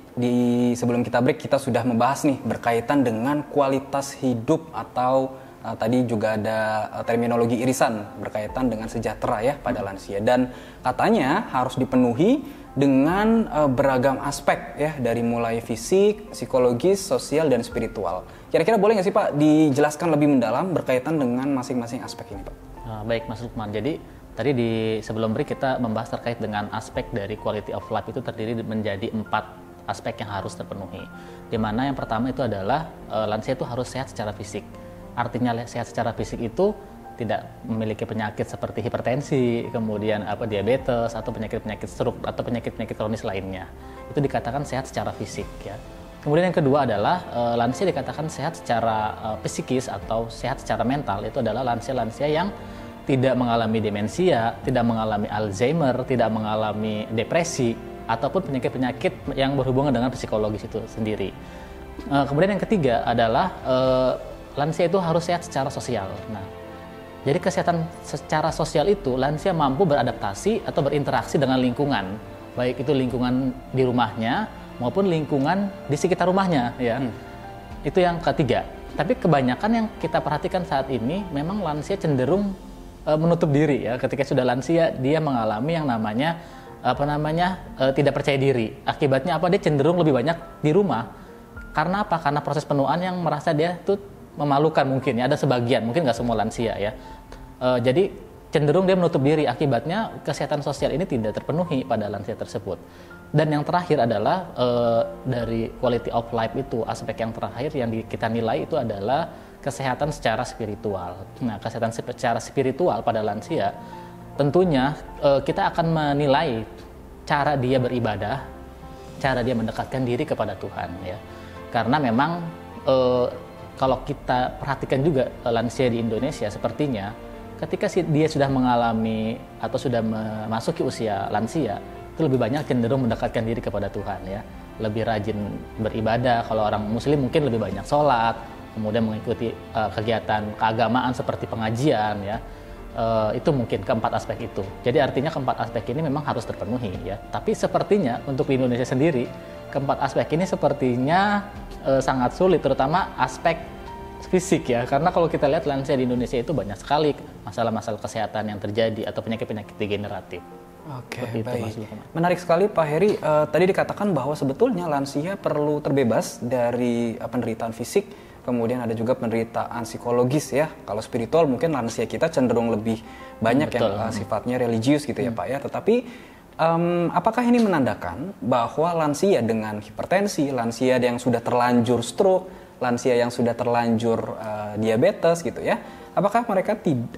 sebelum kita break kita sudah membahas nih berkaitan dengan kualitas hidup atau tadi juga ada terminologi irisan berkaitan dengan sejahtera ya pada lansia. Dan katanya harus dipenuhi dengan beragam aspek ya, dari mulai fisik, psikologis, sosial, dan spiritual. Kira-kira boleh nggak sih Pak dijelaskan lebih mendalam berkaitan dengan masing-masing aspek ini Pak? Baik Mas Lukman, jadi tadi sebelum break kita membahas terkait dengan aspek dari quality of life itu terdiri menjadi 4 aspek yang harus terpenuhi. Di mana yang pertama itu adalah lansia itu harus sehat secara fisik. Artinya sehat secara fisik itu tidak memiliki penyakit seperti hipertensi, kemudian diabetes atau penyakit-penyakit stroke atau penyakit-penyakit kronis lainnya. Itu dikatakan sehat secara fisik ya. Kemudian yang kedua adalah lansia dikatakan sehat secara psikis atau sehat secara mental. Itu adalah lansia-lansia yang tidak mengalami demensia, tidak mengalami Alzheimer, tidak mengalami depresi ataupun penyakit-penyakit yang berhubungan dengan psikologis itu sendiri. Kemudian yang ketiga adalah lansia itu harus sehat secara sosial. Nah, jadi kesehatan secara sosial itu lansia mampu beradaptasi atau berinteraksi dengan lingkungan, baik itu lingkungan di rumahnya maupun lingkungan di sekitar rumahnya ya. Itu yang ketiga. Tapi kebanyakan yang kita perhatikan saat ini memang lansia cenderung menutup diri ya. Ketika sudah lansia dia mengalami yang namanya tidak percaya diri. Akibatnya apa? Dia cenderung lebih banyak di rumah. Karena apa? Karena proses penuaan yang merasa dia tuh memalukan mungkin ya. Ada sebagian, mungkin nggak semua lansia ya. Jadi cenderung dia menutup diri. Akibatnya kesehatan sosial ini tidak terpenuhi pada lansia tersebut. Dan yang terakhir adalah dari quality of life itu, aspek yang terakhir yang kita nilai itu adalah kesehatan secara spiritual. Nah, kesehatan secara spiritual pada lansia tentunya kita akan menilai cara dia beribadah, cara dia mendekatkan diri kepada Tuhan ya. Karena memang kalau kita perhatikan juga lansia di Indonesia sepertinya ketika dia sudah mengalami atau sudah memasuki usia lansia itu lebih banyak cenderung mendekatkan diri kepada Tuhan ya, lebih rajin beribadah. Kalau orang Muslim mungkin lebih banyak sholat, kemudian mengikuti kegiatan keagamaan seperti pengajian ya. Itu mungkin keempat aspek itu. Jadi artinya keempat aspek ini memang harus terpenuhi ya. Tapi sepertinya untuk di Indonesia sendiri keempat aspek ini sepertinya sangat sulit, terutama aspek fisik ya. Karena kalau kita lihat lansia di Indonesia itu banyak sekali masalah-masalah kesehatan yang terjadi atau penyakit-penyakit degeneratif. Oke, baik. Menarik sekali Pak Heri. Tadi dikatakan bahwa sebetulnya lansia perlu terbebas dari penderitaan fisik, kemudian ada juga penderitaan psikologis ya. Kalau spiritual mungkin lansia kita cenderung lebih banyak yang sifatnya religius gitu ya Pak ya. Tetapi apakah ini menandakan bahwa lansia dengan hipertensi, lansia yang sudah terlanjur stroke, lansia yang sudah terlanjur diabetes gitu ya, apakah mereka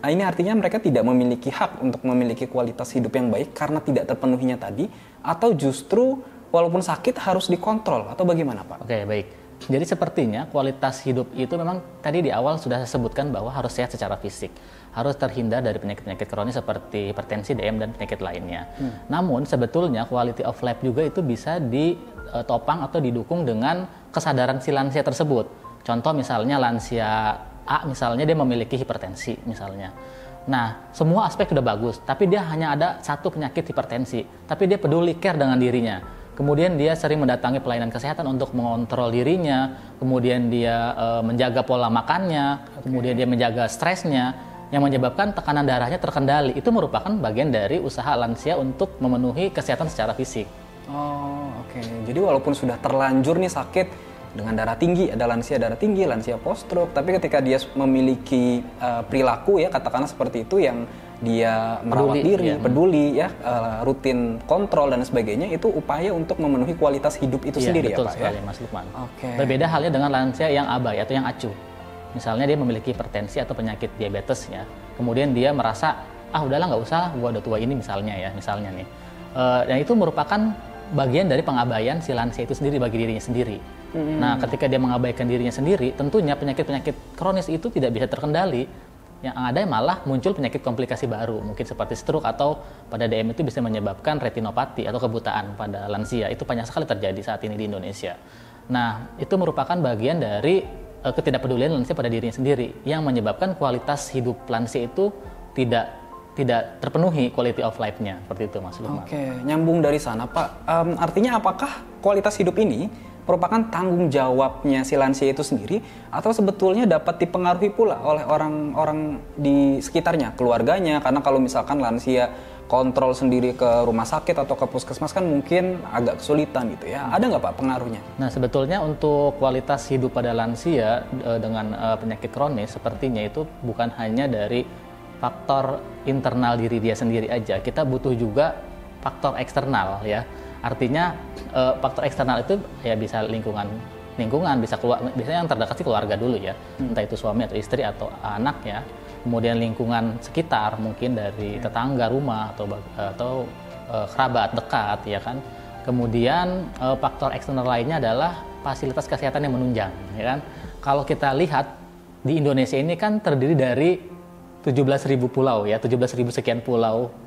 ini artinya mereka tidak memiliki hak untuk memiliki kualitas hidup yang baik karena tidak terpenuhinya tadi, atau justru walaupun sakit harus dikontrol, atau bagaimana Pak? Oke, baik. Jadi sepertinya kualitas hidup itu memang tadi di awal sudah saya sebutkan bahwa harus sehat secara fisik, harus terhindar dari penyakit-penyakit kronis seperti hipertensi, DM, dan penyakit lainnya. Namun sebetulnya quality of life juga itu bisa ditopang atau didukung dengan kesadaran si lansia tersebut. Contoh misalnya lansia A misalnya dia memiliki hipertensi misalnya. Nah, semua aspek sudah bagus, tapi dia hanya ada satu penyakit hipertensi, tapi dia peduli care dengan dirinya. Kemudian dia sering mendatangi pelayanan kesehatan untuk mengontrol dirinya, kemudian dia menjaga pola makannya, kemudian dia menjaga stresnya, yang menyebabkan tekanan darahnya terkendali. Itu merupakan bagian dari usaha lansia untuk memenuhi kesehatan secara fisik. Oh, oke. Jadi walaupun sudah terlanjur nih sakit dengan darah tinggi, ada lansia darah tinggi, lansia post stroke, tapi ketika dia memiliki perilaku ya katakanlah seperti itu yang dia merawat diri, peduli ya, rutin kontrol dan sebagainya, itu upaya untuk memenuhi kualitas hidup itu sendiri ya Pak sekali, ya. Mas Lukman. Oke. Berbeda halnya dengan lansia yang abai atau yang acuh. Misalnya dia memiliki hipertensi atau penyakit diabetes ya. Kemudian dia merasa udahlah nggak usah, gua udah tua ini misalnya nih. Dan itu merupakan bagian dari pengabaian si lansia itu sendiri bagi dirinya sendiri. Nah, ketika dia mengabaikan dirinya sendiri, tentunya penyakit-penyakit kronis itu tidak bisa terkendali. Yang ada malah muncul penyakit komplikasi baru, mungkin seperti stroke, atau pada DM itu bisa menyebabkan retinopati atau kebutaan pada lansia. Itu banyak sekali terjadi saat ini di Indonesia. Nah, itu merupakan bagian dari ketidakpedulian lansia pada dirinya sendiri yang menyebabkan kualitas hidup lansia itu tidak terpenuhi quality of life-nya, seperti itu Mas Lukman. Oke, nyambung dari sana Pak. Artinya apakah kualitas hidup ini merupakan tanggung jawabnya si lansia itu sendiri, atau sebetulnya dapat dipengaruhi pula oleh orang-orang di sekitarnya, keluarganya? Karena kalau misalkan lansia kontrol sendiri ke rumah sakit atau ke puskesmas kan mungkin agak kesulitan gitu ya. Ada nggak Pak pengaruhnya? Nah, sebetulnya untuk kualitas hidup pada lansia dengan penyakit kronis sepertinya itu bukan hanya dari faktor internal diri dia sendiri aja. Kita butuh juga faktor eksternal ya. Artinya faktor eksternal itu ya bisa lingkungan bisa biasanya yang terdekat sih keluarga dulu ya, entah itu suami atau istri atau anak ya. Kemudian lingkungan sekitar mungkin dari tetangga rumah atau kerabat dekat ya kan. Kemudian faktor eksternal lainnya adalah fasilitas kesehatan yang menunjang ya kan. Kalau kita lihat di Indonesia ini kan terdiri dari 17.000 pulau ya, 17.000 sekian pulau.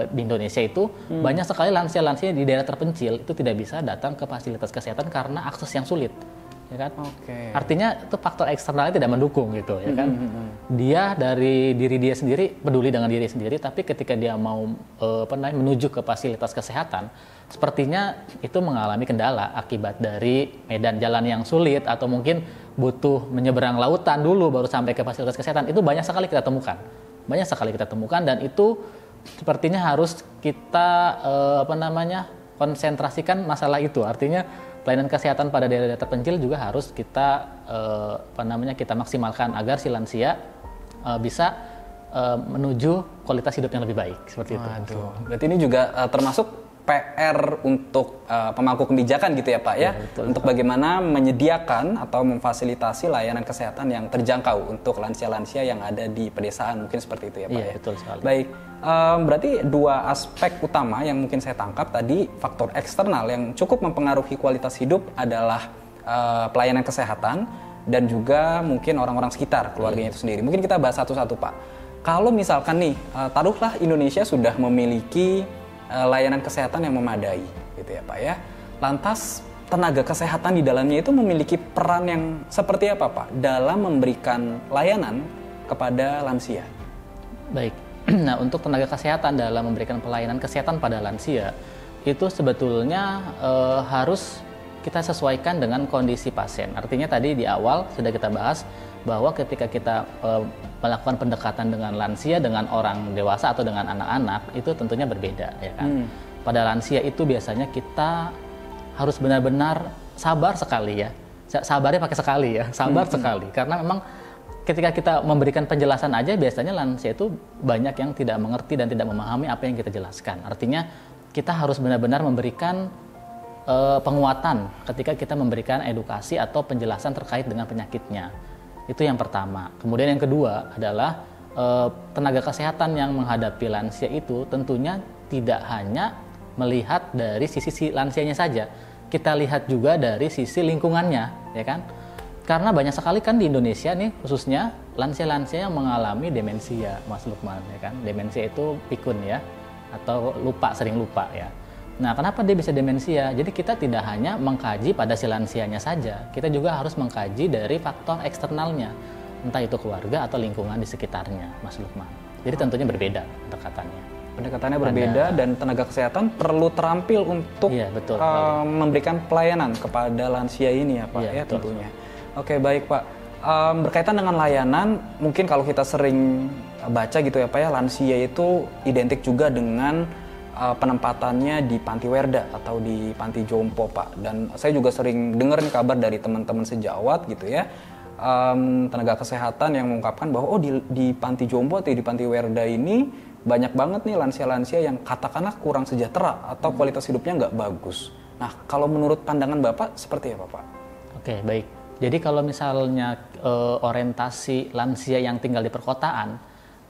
Di Indonesia itu banyak sekali lansia-lansia di daerah terpencil itu tidak bisa datang ke fasilitas kesehatan karena akses yang sulit. ya kan? Oke. Artinya itu faktor eksternalnya tidak mendukung gitu, ya kan? Dia dari diri dia sendiri peduli dengan diri sendiri, tapi ketika dia mau menuju ke fasilitas kesehatan, sepertinya itu mengalami kendala akibat dari medan jalan yang sulit atau mungkin butuh menyeberang lautan dulu baru sampai ke fasilitas kesehatan. Itu banyak sekali kita temukan. Banyak sekali kita temukan dan itu sepertinya harus kita konsentrasikan masalah itu. Artinya pelayanan kesehatan pada daerah terpencil juga harus kita kita maksimalkan agar si lansia bisa menuju kualitas hidup yang lebih baik seperti itu. Waduh, berarti ini juga termasuk PR untuk pemangku kebijakan gitu ya Pak ya, betul, untuk bagaimana menyediakan atau memfasilitasi layanan kesehatan yang terjangkau untuk lansia-lansia yang ada di pedesaan, mungkin seperti itu ya Pak Iya, ya. betul sekali. Baik, berarti dua aspek utama yang mungkin saya tangkap tadi, faktor eksternal yang cukup mempengaruhi kualitas hidup adalah pelayanan kesehatan dan juga mungkin orang-orang sekitar keluarganya itu sendiri. Mungkin kita bahas satu-satu Pak. Kalau misalkan nih, taruhlah Indonesia sudah memiliki layanan kesehatan yang memadai, gitu ya Pak ya. Lantas tenaga kesehatan di dalamnya itu memiliki peran yang seperti apa Pak dalam memberikan layanan kepada lansia? Baik, nah untuk tenaga kesehatan dalam memberikan pelayanan kesehatan pada lansia itu sebetulnya harus kita sesuaikan dengan kondisi pasien. Artinya tadi di awal sudah kita bahas bahwa ketika kita melakukan pendekatan dengan lansia, dengan orang dewasa atau dengan anak-anak itu tentunya berbeda, ya kan? Pada lansia itu biasanya kita harus benar-benar sabar sekali ya. Sabarnya pakai sekali ya, sabar sekali. Karena memang ketika kita memberikan penjelasan aja biasanya lansia itu banyak yang tidak mengerti dan tidak memahami apa yang kita jelaskan. Artinya kita harus benar-benar memberikan penguatan ketika kita memberikan edukasi atau penjelasan terkait dengan penyakitnya. Itu yang pertama. Kemudian yang kedua adalah tenaga kesehatan yang menghadapi lansia itu tentunya tidak hanya melihat dari sisi lansianya saja. Kita lihat juga dari sisi lingkungannya, ya kan? Karena banyak sekali kan di Indonesia nih khususnya lansia-lansia yang mengalami demensia, Mas Lukman, ya kan? Demensia itu pikun ya, atau sering lupa ya. Nah, kenapa dia bisa demensia? Jadi kita tidak hanya mengkaji pada si lansianya saja, kita juga harus mengkaji dari faktor eksternalnya, entah itu keluarga atau lingkungan di sekitarnya, Mas Lukman. Jadi tentunya berbeda pendekatannya. Pendekatannya berbeda dan tenaga kesehatan perlu terampil untuk memberikan pelayanan kepada lansia ini ya Pak ya tentunya. Oke, baik Pak. Berkaitan dengan layanan, mungkin kalau kita sering baca gitu ya Pak ya, lansia itu identik juga dengan penempatannya di panti werda atau di panti jompo Pak. Dan saya juga sering dengar nih kabar dari teman-teman sejawat gitu ya, tenaga kesehatan yang mengungkapkan bahwa di panti jompo atau di panti werda ini banyak banget nih lansia-lansia yang katakanlah kurang sejahtera atau kualitas hidupnya nggak bagus. Nah, kalau menurut pandangan Bapak seperti apa Pak? Oke, baik. Jadi kalau misalnya orientasi lansia yang tinggal di perkotaan,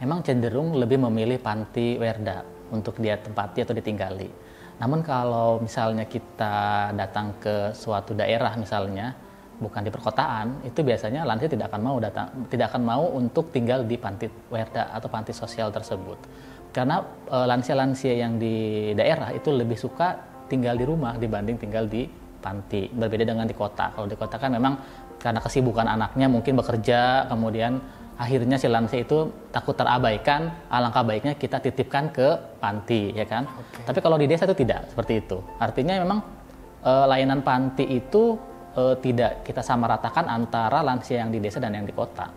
memang cenderung lebih memilih panti werda untuk dia tempati atau ditinggali. Namun kalau misalnya kita datang ke suatu daerah misalnya, bukan di perkotaan, itu biasanya lansia tidak akan mau untuk tinggal di panti werda atau panti sosial tersebut. Karena lansia-lansia yang di daerah itu lebih suka tinggal di rumah dibanding tinggal di panti. Berbeda dengan di kota. Kalau di kota kan memang karena kesibukan anaknya mungkin bekerja, kemudian akhirnya si lansia itu takut terabaikan, alangkah baiknya kita titipkan ke panti, ya kan? Tapi kalau di desa itu tidak seperti itu. Artinya memang layanan panti itu tidak kita samaratakan antara lansia yang di desa dan yang di kota.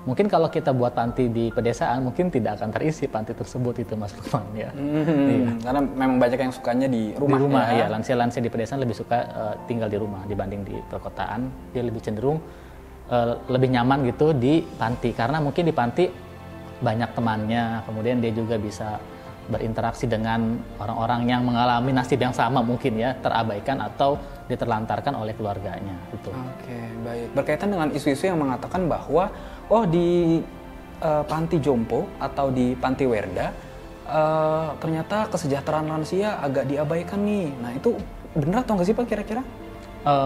Mungkin kalau kita buat panti di pedesaan, mungkin tidak akan terisi panti tersebut itu Mas Lukman ya. Iya. Karena memang banyak yang sukanya di rumah. Di rumah ya. Ya, lansia-lansia di pedesaan lebih suka tinggal di rumah dibanding di perkotaan. Dia lebih cenderung lebih nyaman gitu di panti, karena mungkin di panti banyak temannya, kemudian dia juga bisa berinteraksi dengan orang-orang yang mengalami nasib yang sama mungkin ya, terabaikan atau diterlantarkan oleh keluarganya. Betul. Oke, baik. Berkaitan dengan isu-isu yang mengatakan bahwa di panti jompo atau di panti werda ternyata kesejahteraan lansia agak diabaikan nih. Nah, itu benar atau nggak sih Pak kira-kira?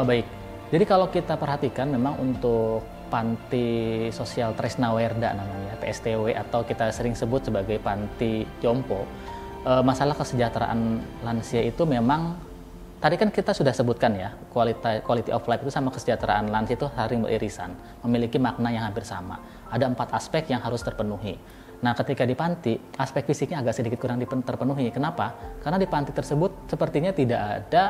Baik. Jadi kalau kita perhatikan memang untuk panti sosial Tresna Werda namanya, PSTW atau kita sering sebut sebagai panti jompo, masalah kesejahteraan lansia itu memang tadi kan kita sudah sebutkan ya, quality of life itu sama kesejahteraan lansia itu saling beririsan, memiliki makna yang hampir sama. Ada 4 aspek yang harus terpenuhi. Nah, ketika di panti, aspek fisiknya agak sedikit kurang terpenuhi. Kenapa? Karena di panti tersebut sepertinya tidak ada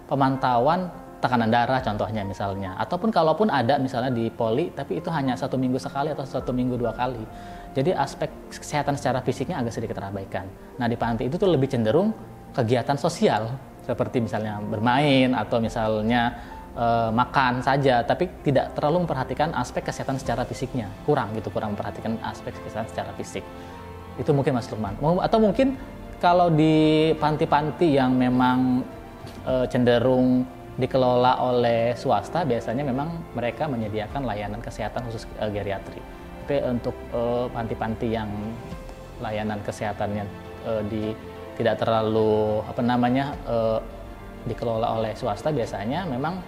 pemantauan tekanan darah contohnya misalnya. Ataupun kalaupun ada misalnya di poli, tapi itu hanya 1 minggu sekali atau 1 minggu 2 kali. Jadi aspek kesehatan secara fisiknya agak sedikit terabaikan. Nah, di panti itu tuh lebih cenderung kegiatan sosial, seperti misalnya bermain atau misalnya makan saja, tapi tidak terlalu memperhatikan aspek kesehatan secara fisiknya. Kurang memperhatikan aspek kesehatan secara fisik. Itu mungkin Mas Lukman. Atau mungkin kalau di panti-panti yang memang cenderung dikelola oleh swasta, biasanya memang mereka menyediakan layanan kesehatan khusus geriatri. Tapi untuk panti-panti yang layanan kesehatannya tidak terlalu dikelola oleh swasta, biasanya memang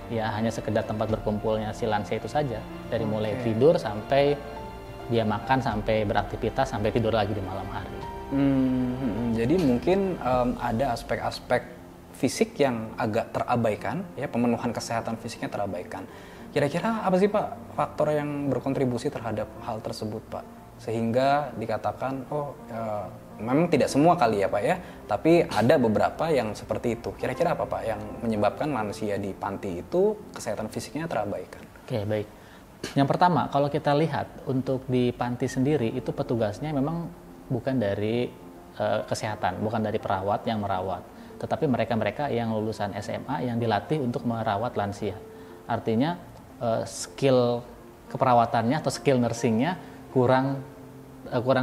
ya hanya sekedar tempat berkumpulnya si lansia itu saja, dari mulai tidur sampai dia makan, sampai beraktivitas, sampai tidur lagi di malam hari. Jadi mungkin ada aspek-aspek fisik yang agak terabaikan, ya, pemenuhan kesehatan fisiknya terabaikan. Kira-kira apa sih Pak faktor yang berkontribusi terhadap hal tersebut Pak? Sehingga dikatakan, memang tidak semua kali ya Pak ya, tapi ada beberapa yang seperti itu. Kira-kira apa Pak yang menyebabkan lansia di panti itu kesehatan fisiknya terabaikan? Oke, baik. Yang pertama, kalau kita lihat untuk di panti sendiri itu petugasnya memang bukan dari kesehatan, bukan dari perawat yang merawat, tetapi mereka-mereka yang lulusan SMA yang dilatih untuk merawat lansia. Artinya skill keperawatannya atau skill nursingnya kurang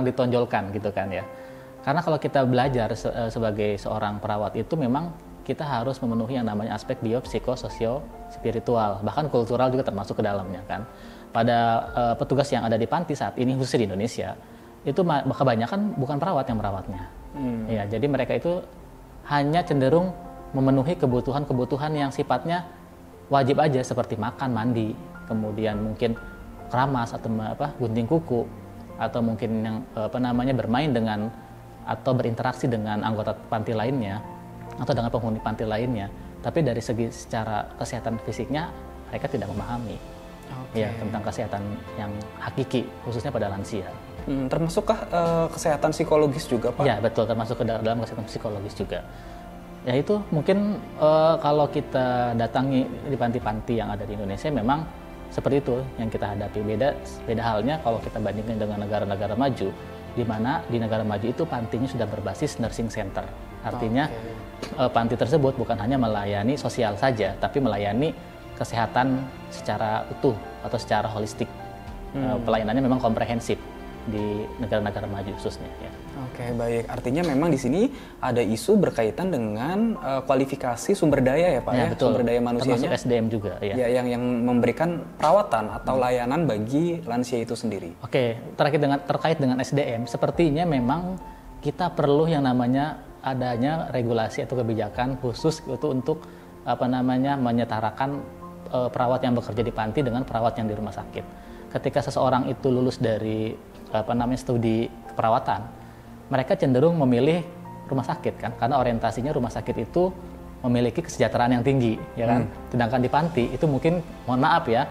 ditonjolkan gitu kan ya. Karena kalau kita belajar sebagai seorang perawat itu memang kita harus memenuhi yang namanya aspek biopsikososio spiritual, bahkan kultural juga termasuk ke dalamnya kan. Pada petugas yang ada di panti saat ini khususnya di Indonesia itu kebanyakan bukan perawat yang merawatnya. Ya, jadi mereka itu hanya cenderung memenuhi kebutuhan-kebutuhan yang sifatnya wajib aja, seperti makan, mandi, kemudian mungkin keramas atau gunting kuku, atau mungkin yang bermain dengan atau berinteraksi dengan anggota panti lainnya atau dengan penghuni panti lainnya. Tapi dari segi secara kesehatan fisiknya mereka tidak memahami ya tentang kesehatan yang hakiki khususnya pada lansia. Termasukkah kesehatan psikologis juga Pak? Ya betul, termasuk ke dalam kesehatan psikologis juga. Ya itu mungkin kalau kita datangi di panti-panti yang ada di Indonesia memang seperti itu yang kita hadapi. Beda halnya kalau kita bandingkan dengan negara-negara maju, di mana di negara maju itu pantinya sudah berbasis nursing center. Artinya panti tersebut bukan hanya melayani sosial saja, tapi melayani kesehatan secara utuh atau secara holistik. Pelayanannya memang komprehensif di negara-negara maju khususnya ya. Oke, baik. Artinya memang di sini ada isu berkaitan dengan kualifikasi sumber daya ya Pak ya, betul. Sumber daya manusianya. Termasuk SDM juga ya. Ya, yang memberikan perawatan atau layanan bagi lansia itu sendiri. Oke, terkait dengan SDM, sepertinya memang kita perlu yang namanya adanya regulasi atau kebijakan khusus itu untuk menyetarakan perawat yang bekerja di panti dengan perawat yang di rumah sakit. Ketika seseorang itu lulus dari studi keperawatan, mereka cenderung memilih rumah sakit kan, karena orientasinya rumah sakit itu memiliki kesejahteraan yang tinggi, ya kan. Sedangkan di panti itu mungkin, mohon maaf ya,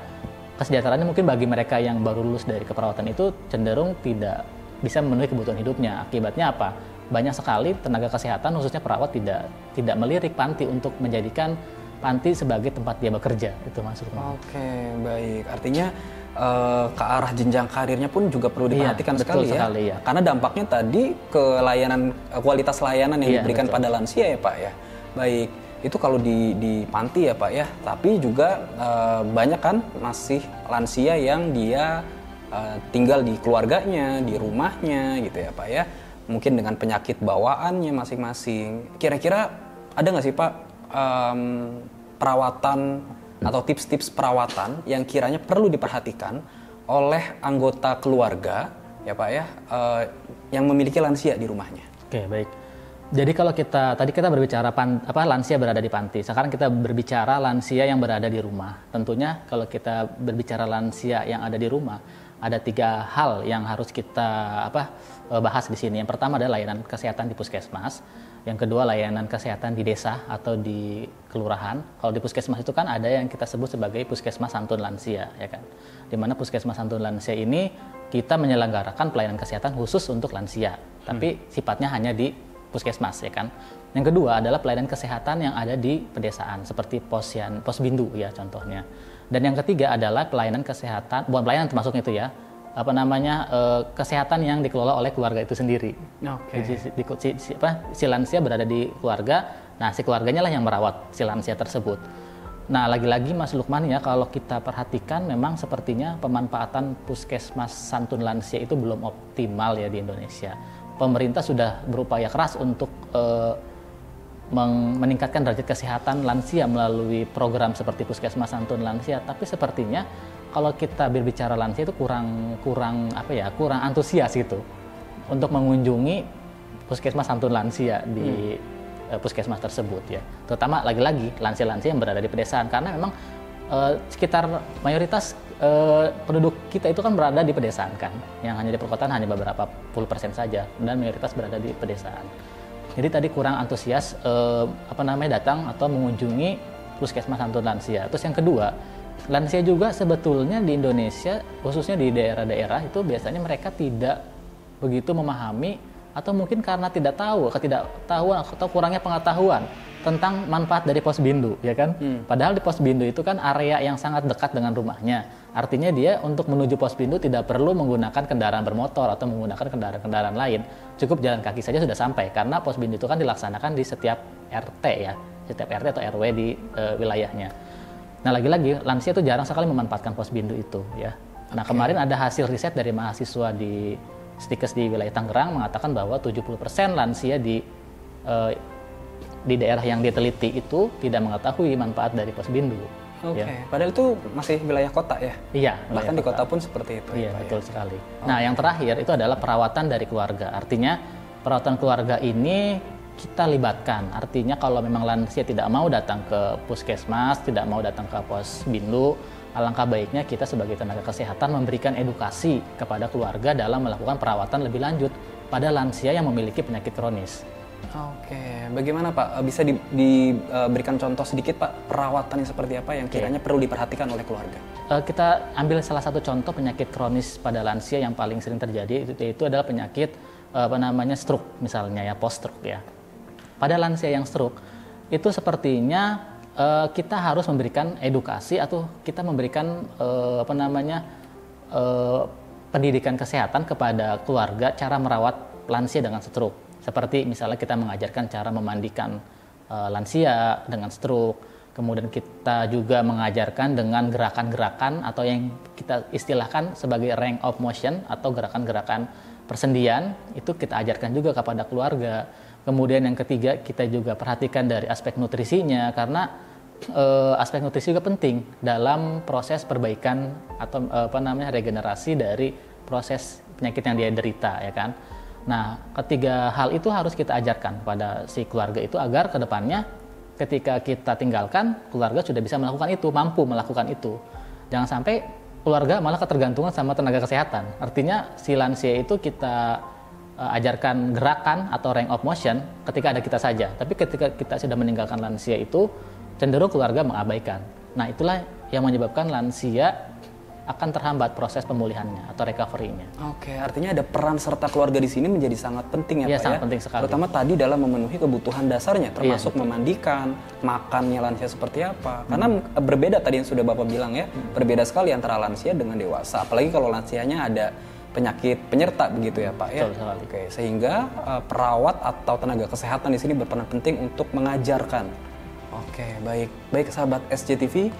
kesejahteraannya mungkin bagi mereka yang baru lulus dari keperawatan itu cenderung tidak bisa memenuhi kebutuhan hidupnya. Akibatnya apa? Banyak sekali tenaga kesehatan khususnya perawat tidak melirik panti untuk menjadikan panti sebagai tempat dia bekerja. Itu maksudnya. Oke, baik. Artinya ke arah jenjang karirnya pun juga perlu diperhatikan sekali ya. Karena dampaknya tadi ke kualitas layanan yang diberikan pada lansia ya Pak ya. Baik, itu kalau di panti ya Pak ya. Tapi juga banyak kan masih lansia yang dia tinggal di keluarganya, di rumahnya gitu ya Pak ya. Mungkin dengan penyakit bawaannya masing-masing. Kira-kira ada nggak sih Pak perawatan atau tips-tips perawatan yang kiranya perlu diperhatikan oleh anggota keluarga ya Pak ya yang memiliki lansia di rumahnya? Oke, baik. Jadi kalau tadi kita berbicara lansia berada di panti, sekarang kita berbicara lansia yang berada di rumah. Tentunya kalau kita berbicara lansia yang ada di rumah, ada 3 hal yang harus kita bahas di sini. Yang pertama adalah layanan kesehatan di puskesmas. Yang kedua layanan kesehatan di desa atau di kelurahan. Kalau di puskesmas itu kan ada yang kita sebut sebagai puskesmas santun lansia, ya kan. Di mana puskesmas santun lansia ini kita menyelenggarakan pelayanan kesehatan khusus untuk lansia, tapi sifatnya hanya di puskesmas, ya kan. Yang kedua adalah pelayanan kesehatan yang ada di pedesaan seperti posbindu ya contohnya. Dan yang ketiga adalah pelayanan kesehatan, bukan pelayanan termasuk itu ya, kesehatan yang dikelola oleh keluarga itu sendiri. Jadi si lansia berada di keluarga, nah si keluarganya lah yang merawat si lansia tersebut. Nah lagi-lagi Mas Lukman ya, kalau kita perhatikan memang sepertinya pemanfaatan puskesmas santun lansia itu belum optimal ya di Indonesia. Pemerintah sudah berupaya keras untuk meningkatkan derajat kesehatan lansia melalui program seperti puskesmas santun lansia, tapi sepertinya kalau kita berbicara lansia itu kurang antusias gitu untuk mengunjungi puskesmas santun lansia di puskesmas tersebut ya. Terutama lagi-lagi lansia-lansia yang berada di pedesaan, karena memang sekitar mayoritas penduduk kita itu kan berada di pedesaan kan. Yang hanya di perkotaan hanya beberapa puluh % saja, dan mayoritas berada di pedesaan. Jadi tadi kurang antusias datang atau mengunjungi puskesmas santun lansia. Terus yang kedua, lansia juga sebetulnya di Indonesia, khususnya di daerah-daerah itu biasanya mereka tidak begitu memahami, atau mungkin karena tidak tahu, ketidaktahuan atau kurangnya pengetahuan tentang manfaat dari posbindu, ya kan? Padahal di posbindu itu kan area yang sangat dekat dengan rumahnya. Artinya dia untuk menuju posbindu tidak perlu menggunakan kendaraan bermotor atau menggunakan kendaraan lain. Cukup jalan kaki saja sudah sampai, karena posbindu itu kan dilaksanakan di setiap RT ya, setiap RT atau RW di wilayahnya. Nah lagi-lagi lansia itu jarang sekali memanfaatkan posbindu itu ya. Nah kemarin ada hasil riset dari mahasiswa di Stikes di wilayah Tangerang mengatakan bahwa 70% lansia di daerah yang diteliti itu tidak mengetahui manfaat dari posbindu. Ya. Padahal itu masih wilayah kota ya? Iya. Bahkan di kota pun seperti itu. Iya, betul sekali. Nah yang terakhir itu adalah perawatan dari keluarga. Artinya perawatan keluarga ini kita libatkan. Artinya kalau memang lansia tidak mau datang ke puskesmas, tidak mau datang ke posbindu, alangkah baiknya kita sebagai tenaga kesehatan memberikan edukasi kepada keluarga dalam melakukan perawatan lebih lanjut pada lansia yang memiliki penyakit kronis. Bagaimana Pak? Bisa diberikan contoh sedikit Pak, perawatannya seperti apa yang kiranya perlu diperhatikan oleh keluarga? Kita ambil salah satu contoh penyakit kronis pada lansia yang paling sering terjadi, yaitu adalah penyakit stroke misalnya ya, post-stroke ya. Pada lansia yang stroke itu sepertinya kita harus memberikan edukasi atau kita memberikan pendidikan kesehatan kepada keluarga cara merawat lansia dengan stroke. Seperti misalnya kita mengajarkan cara memandikan lansia dengan stroke, kemudian kita juga mengajarkan dengan gerakan-gerakan atau yang kita istilahkan sebagai range of motion atau gerakan-gerakan persendian, itu kita ajarkan juga kepada keluarga. Kemudian yang ketiga, kita juga perhatikan dari aspek nutrisinya, karena aspek nutrisi juga penting dalam proses perbaikan atau regenerasi dari proses penyakit yang dia derita, ya kan. Nah, ketiga hal itu harus kita ajarkan kepada si keluarga itu agar kedepannya ketika kita tinggalkan, keluarga sudah bisa melakukan itu, mampu melakukan itu. Jangan sampai keluarga malah ketergantungan sama tenaga kesehatan. Artinya si lansia itu kita ajarkan gerakan atau range of motion ketika ada kita saja. Tapi ketika kita sudah meninggalkan lansia itu, cenderung keluarga mengabaikan. Nah, itulah yang menyebabkan lansia akan terhambat proses pemulihannya atau recovery-nya. Artinya ada peran serta keluarga di sini menjadi sangat penting ya Pak sangat ya? Penting sekali. Terutama tadi dalam memenuhi kebutuhan dasarnya, termasuk memandikan, makannya lansia seperti apa. Karena berbeda tadi yang sudah Bapak bilang ya, berbeda sekali antara lansia dengan dewasa. Apalagi kalau lansianya ada penyakit penyerta begitu ya Pak ya. Betul sekali. Sehingga perawat atau tenaga kesehatan di sini berperan penting untuk mengajarkan. Baik sahabat SJTV.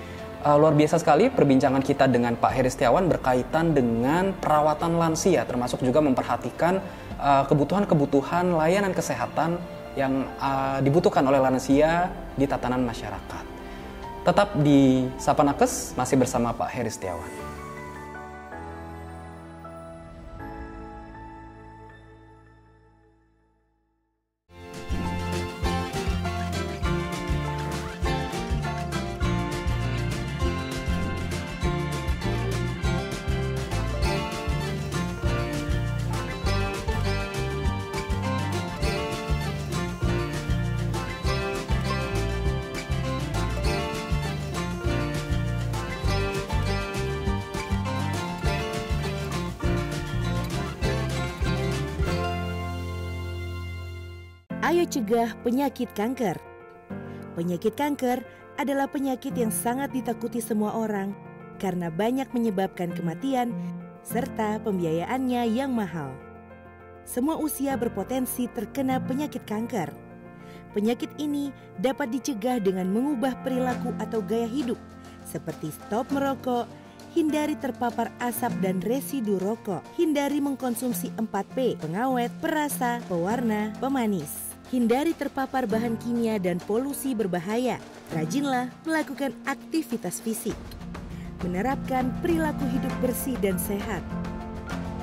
Luar biasa sekali perbincangan kita dengan Pak Heri Setiawan berkaitan dengan perawatan lansia, termasuk juga memperhatikan kebutuhan-kebutuhan layanan kesehatan yang dibutuhkan oleh lansia di tatanan masyarakat. Tetap di Sapa Nakes, masih bersama Pak Heri Setiawan. Ayo cegah penyakit kanker. Penyakit kanker adalah penyakit yang sangat ditakuti semua orang karena banyak menyebabkan kematian serta pembiayaannya yang mahal. Semua usia berpotensi terkena penyakit kanker. Penyakit ini dapat dicegah dengan mengubah perilaku atau gaya hidup seperti stop merokok, hindari terpapar asap dan residu rokok, hindari mengkonsumsi 4P, pengawet, perasa, pewarna, pemanis. Hindari terpapar bahan kimia dan polusi berbahaya. Rajinlah melakukan aktivitas fisik. Menerapkan perilaku hidup bersih dan sehat.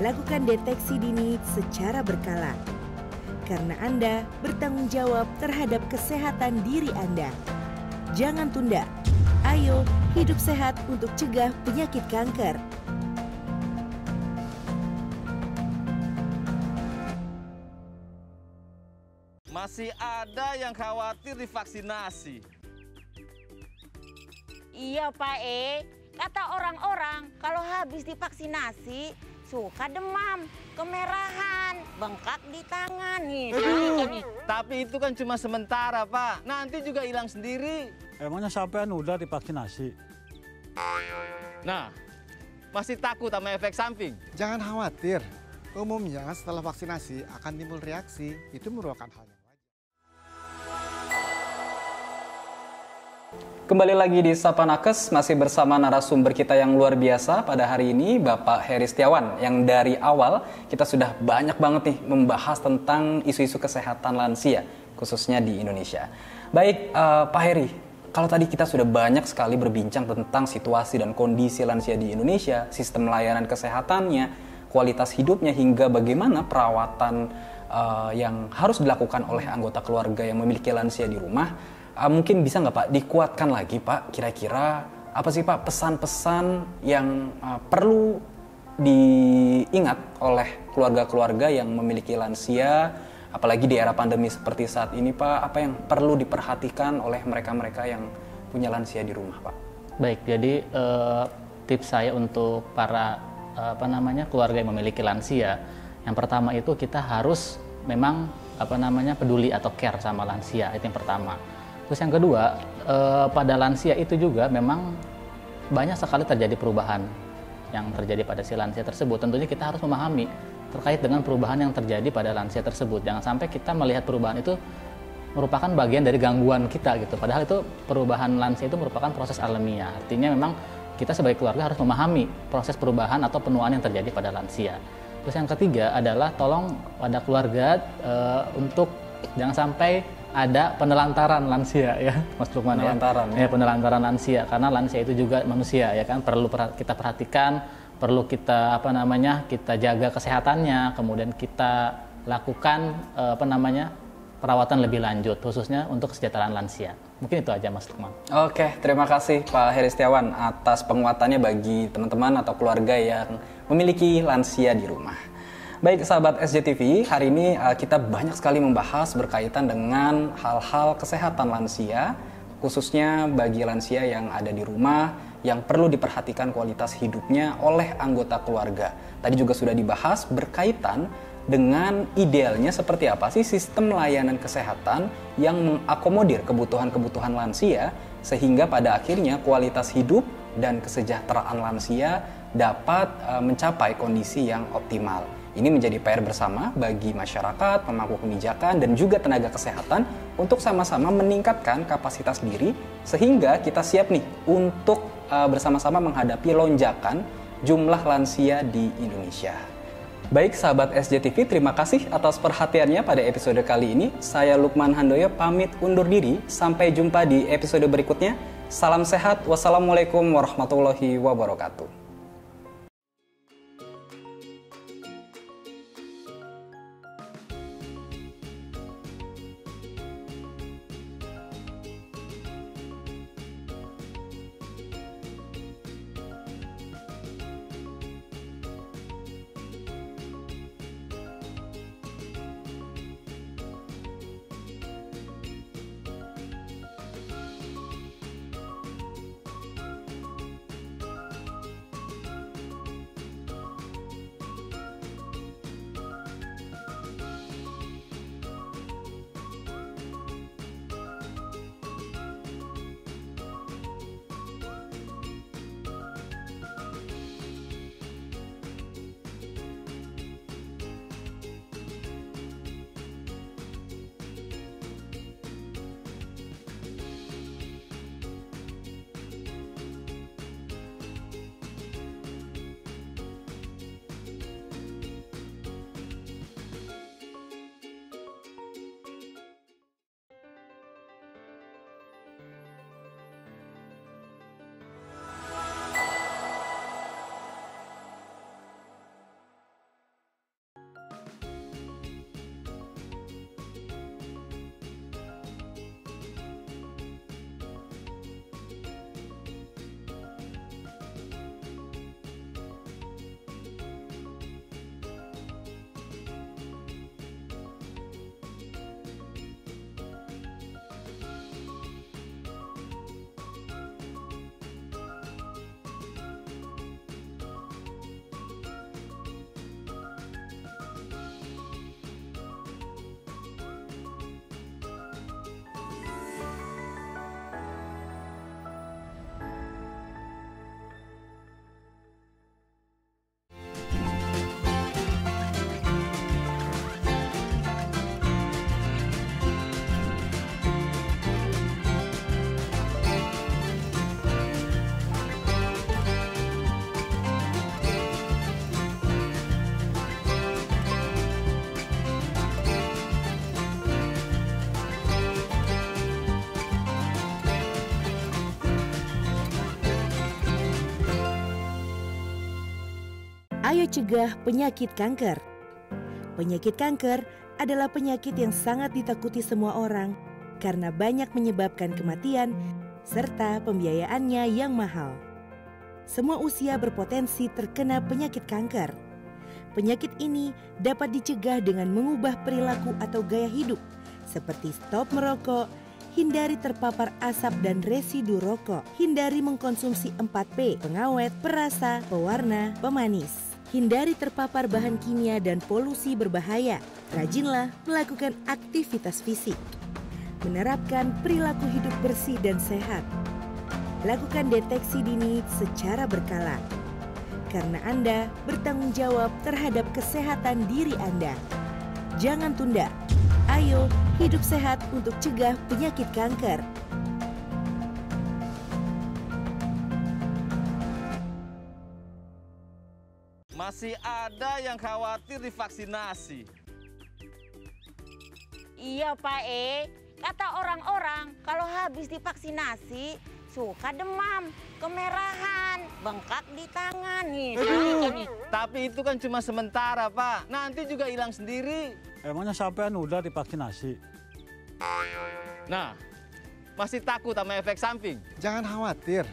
Lakukan deteksi dini secara berkala. Karena Anda bertanggung jawab terhadap kesehatan diri Anda. Jangan tunda. Ayo hidup sehat untuk cegah penyakit kanker. Masih ada yang khawatir divaksinasi. Iya Pak kata orang-orang kalau habis divaksinasi suka demam, kemerahan, bengkak di tangan nih. Tapi itu kan cuma sementara, Pak. Nanti juga hilang sendiri. Emangnya sampean udah divaksinasi? Nah, masih takut sama efek samping? Jangan khawatir, umumnya setelah vaksinasi akan timbul reaksi, itu merupakan hal yang wajar. Kembali lagi di Sapa Nakes, masih bersama narasumber kita yang luar biasa pada hari ini, Bapak Heri Setiawan, yang dari awal kita sudah banyak banget nih membahas tentang isu-isu kesehatan lansia, khususnya di Indonesia. Baik, Pak Heri, kalau tadi kita sudah banyak sekali berbincang tentang situasi dan kondisi lansia di Indonesia, sistem layanan kesehatannya, kualitas hidupnya, hingga bagaimana perawatan yang harus dilakukan oleh anggota keluarga yang memiliki lansia di rumah. Mungkin bisa nggak Pak dikuatkan lagi Pak, kira-kira apa sih Pak pesan-pesan yang perlu diingat oleh keluarga-keluarga yang memiliki lansia, apalagi di era pandemi seperti saat ini Pak, apa yang perlu diperhatikan oleh mereka-mereka yang punya lansia di rumah Pak? Baik, jadi tips saya untuk para keluarga yang memiliki lansia, yang pertama itu kita harus memang peduli atau care sama lansia, itu yang pertama. Terus yang kedua, pada lansia itu juga memang banyak sekali terjadi perubahan yang terjadi pada si lansia tersebut. Tentunya kita harus memahami terkait dengan perubahan yang terjadi pada lansia tersebut. Jangan sampai kita melihat perubahan itu merupakan bagian dari gangguan kita gitu. Padahal itu perubahan lansia itu merupakan proses alamiah. Artinya memang kita sebagai keluarga harus memahami proses perubahan atau penuaan yang terjadi pada lansia. Terus yang ketiga adalah tolong pada keluarga untuk jangan sampai ada penelantaran lansia ya, Mas Lukman. Penelantaran ya, penelantaran lansia, karena lansia itu juga manusia ya kan, perlu kita perhatikan, perlu kita kita jaga kesehatannya, kemudian kita lakukan perawatan lebih lanjut khususnya untuk kesejahteraan lansia. Mungkin itu aja Mas Lukman. Oke, terima kasih Pak Heri Setiawan atas penguatannya bagi teman-teman atau keluarga yang memiliki lansia di rumah. Baik sahabat SJTV, hari ini kita banyak sekali membahas berkaitan dengan hal-hal kesehatan lansia, khususnya bagi lansia yang ada di rumah, yang perlu diperhatikan kualitas hidupnya oleh anggota keluarga. Tadi juga sudah dibahas berkaitan dengan idealnya seperti apa sih sistem layanan kesehatan yang mengakomodir kebutuhan-kebutuhan lansia, sehingga pada akhirnya kualitas hidup dan kesejahteraan lansia dapat mencapai kondisi yang optimal. Ini menjadi PR bersama bagi masyarakat, pemangku kebijakan, dan juga tenaga kesehatan untuk sama-sama meningkatkan kapasitas diri sehingga kita siap nih untuk bersama-sama menghadapi lonjakan jumlah lansia di Indonesia. Baik sahabat SJTV, terima kasih atas perhatiannya pada episode kali ini. Saya Lukman Handoyo pamit undur diri. Sampai jumpa di episode berikutnya. Salam sehat. Wassalamualaikum warahmatullahi wabarakatuh. cegah penyakit kanker. Penyakit kanker adalah penyakit yang sangat ditakuti semua orang karena banyak menyebabkan kematian serta pembiayaannya yang mahal. Semua usia berpotensi terkena penyakit kanker. Penyakit ini dapat dicegah dengan mengubah perilaku atau gaya hidup seperti stop merokok, hindari terpapar asap dan residu rokok, hindari mengkonsumsi 4P, pengawet, perasa, pewarna, pemanis. Hindari terpapar bahan kimia dan polusi berbahaya. Rajinlah melakukan aktivitas fisik. Menerapkan perilaku hidup bersih dan sehat. Lakukan deteksi dini secara berkala. Karena Anda bertanggung jawab terhadap kesehatan diri Anda. Jangan tunda. Ayo hidup sehat untuk cegah penyakit kanker. Masih ada yang khawatir divaksinasi. Iya Pak kata orang-orang kalau habis divaksinasi suka demam, kemerahan, bengkak di tangan nih. Tapi itu kan cuma sementara Pak, nanti juga hilang sendiri. Emangnya sampean udah divaksinasi? Nah, masih takut sama efek samping? Jangan khawatir.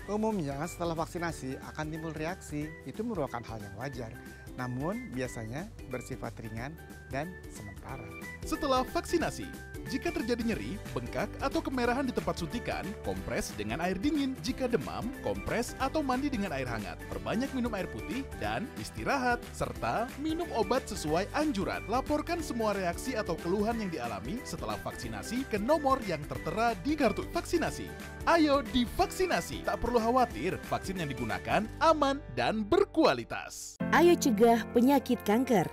Umumnya setelah vaksinasi akan timbul reaksi. Itu merupakan hal yang wajar. Namun biasanya bersifat ringan dan sementara. Setelah vaksinasi, jika terjadi nyeri, bengkak, atau kemerahan di tempat suntikan, kompres dengan air dingin. Jika demam, kompres atau mandi dengan air hangat. Perbanyak minum air putih dan istirahat. Serta minum obat sesuai anjuran. Laporkan semua reaksi atau keluhan yang dialami setelah vaksinasi ke nomor yang tertera di kartu vaksinasi. Ayo divaksinasi. Tak perlu khawatir, vaksin yang digunakan aman dan berkualitas. Ayo cegah penyakit kanker.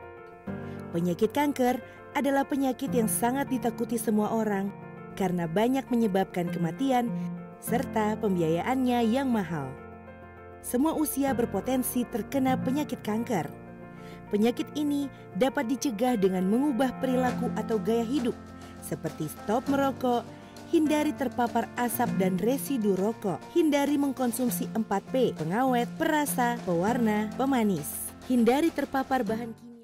Penyakit kanker adalah penyakit yang sangat ditakuti semua orang karena banyak menyebabkan kematian serta pembiayaannya yang mahal. Semua usia berpotensi terkena penyakit kanker. Penyakit ini dapat dicegah dengan mengubah perilaku atau gaya hidup seperti stop merokok, hindari terpapar asap dan residu rokok, hindari mengkonsumsi 4P, pengawet, perasa, pewarna, pemanis, hindari terpapar bahan kimia.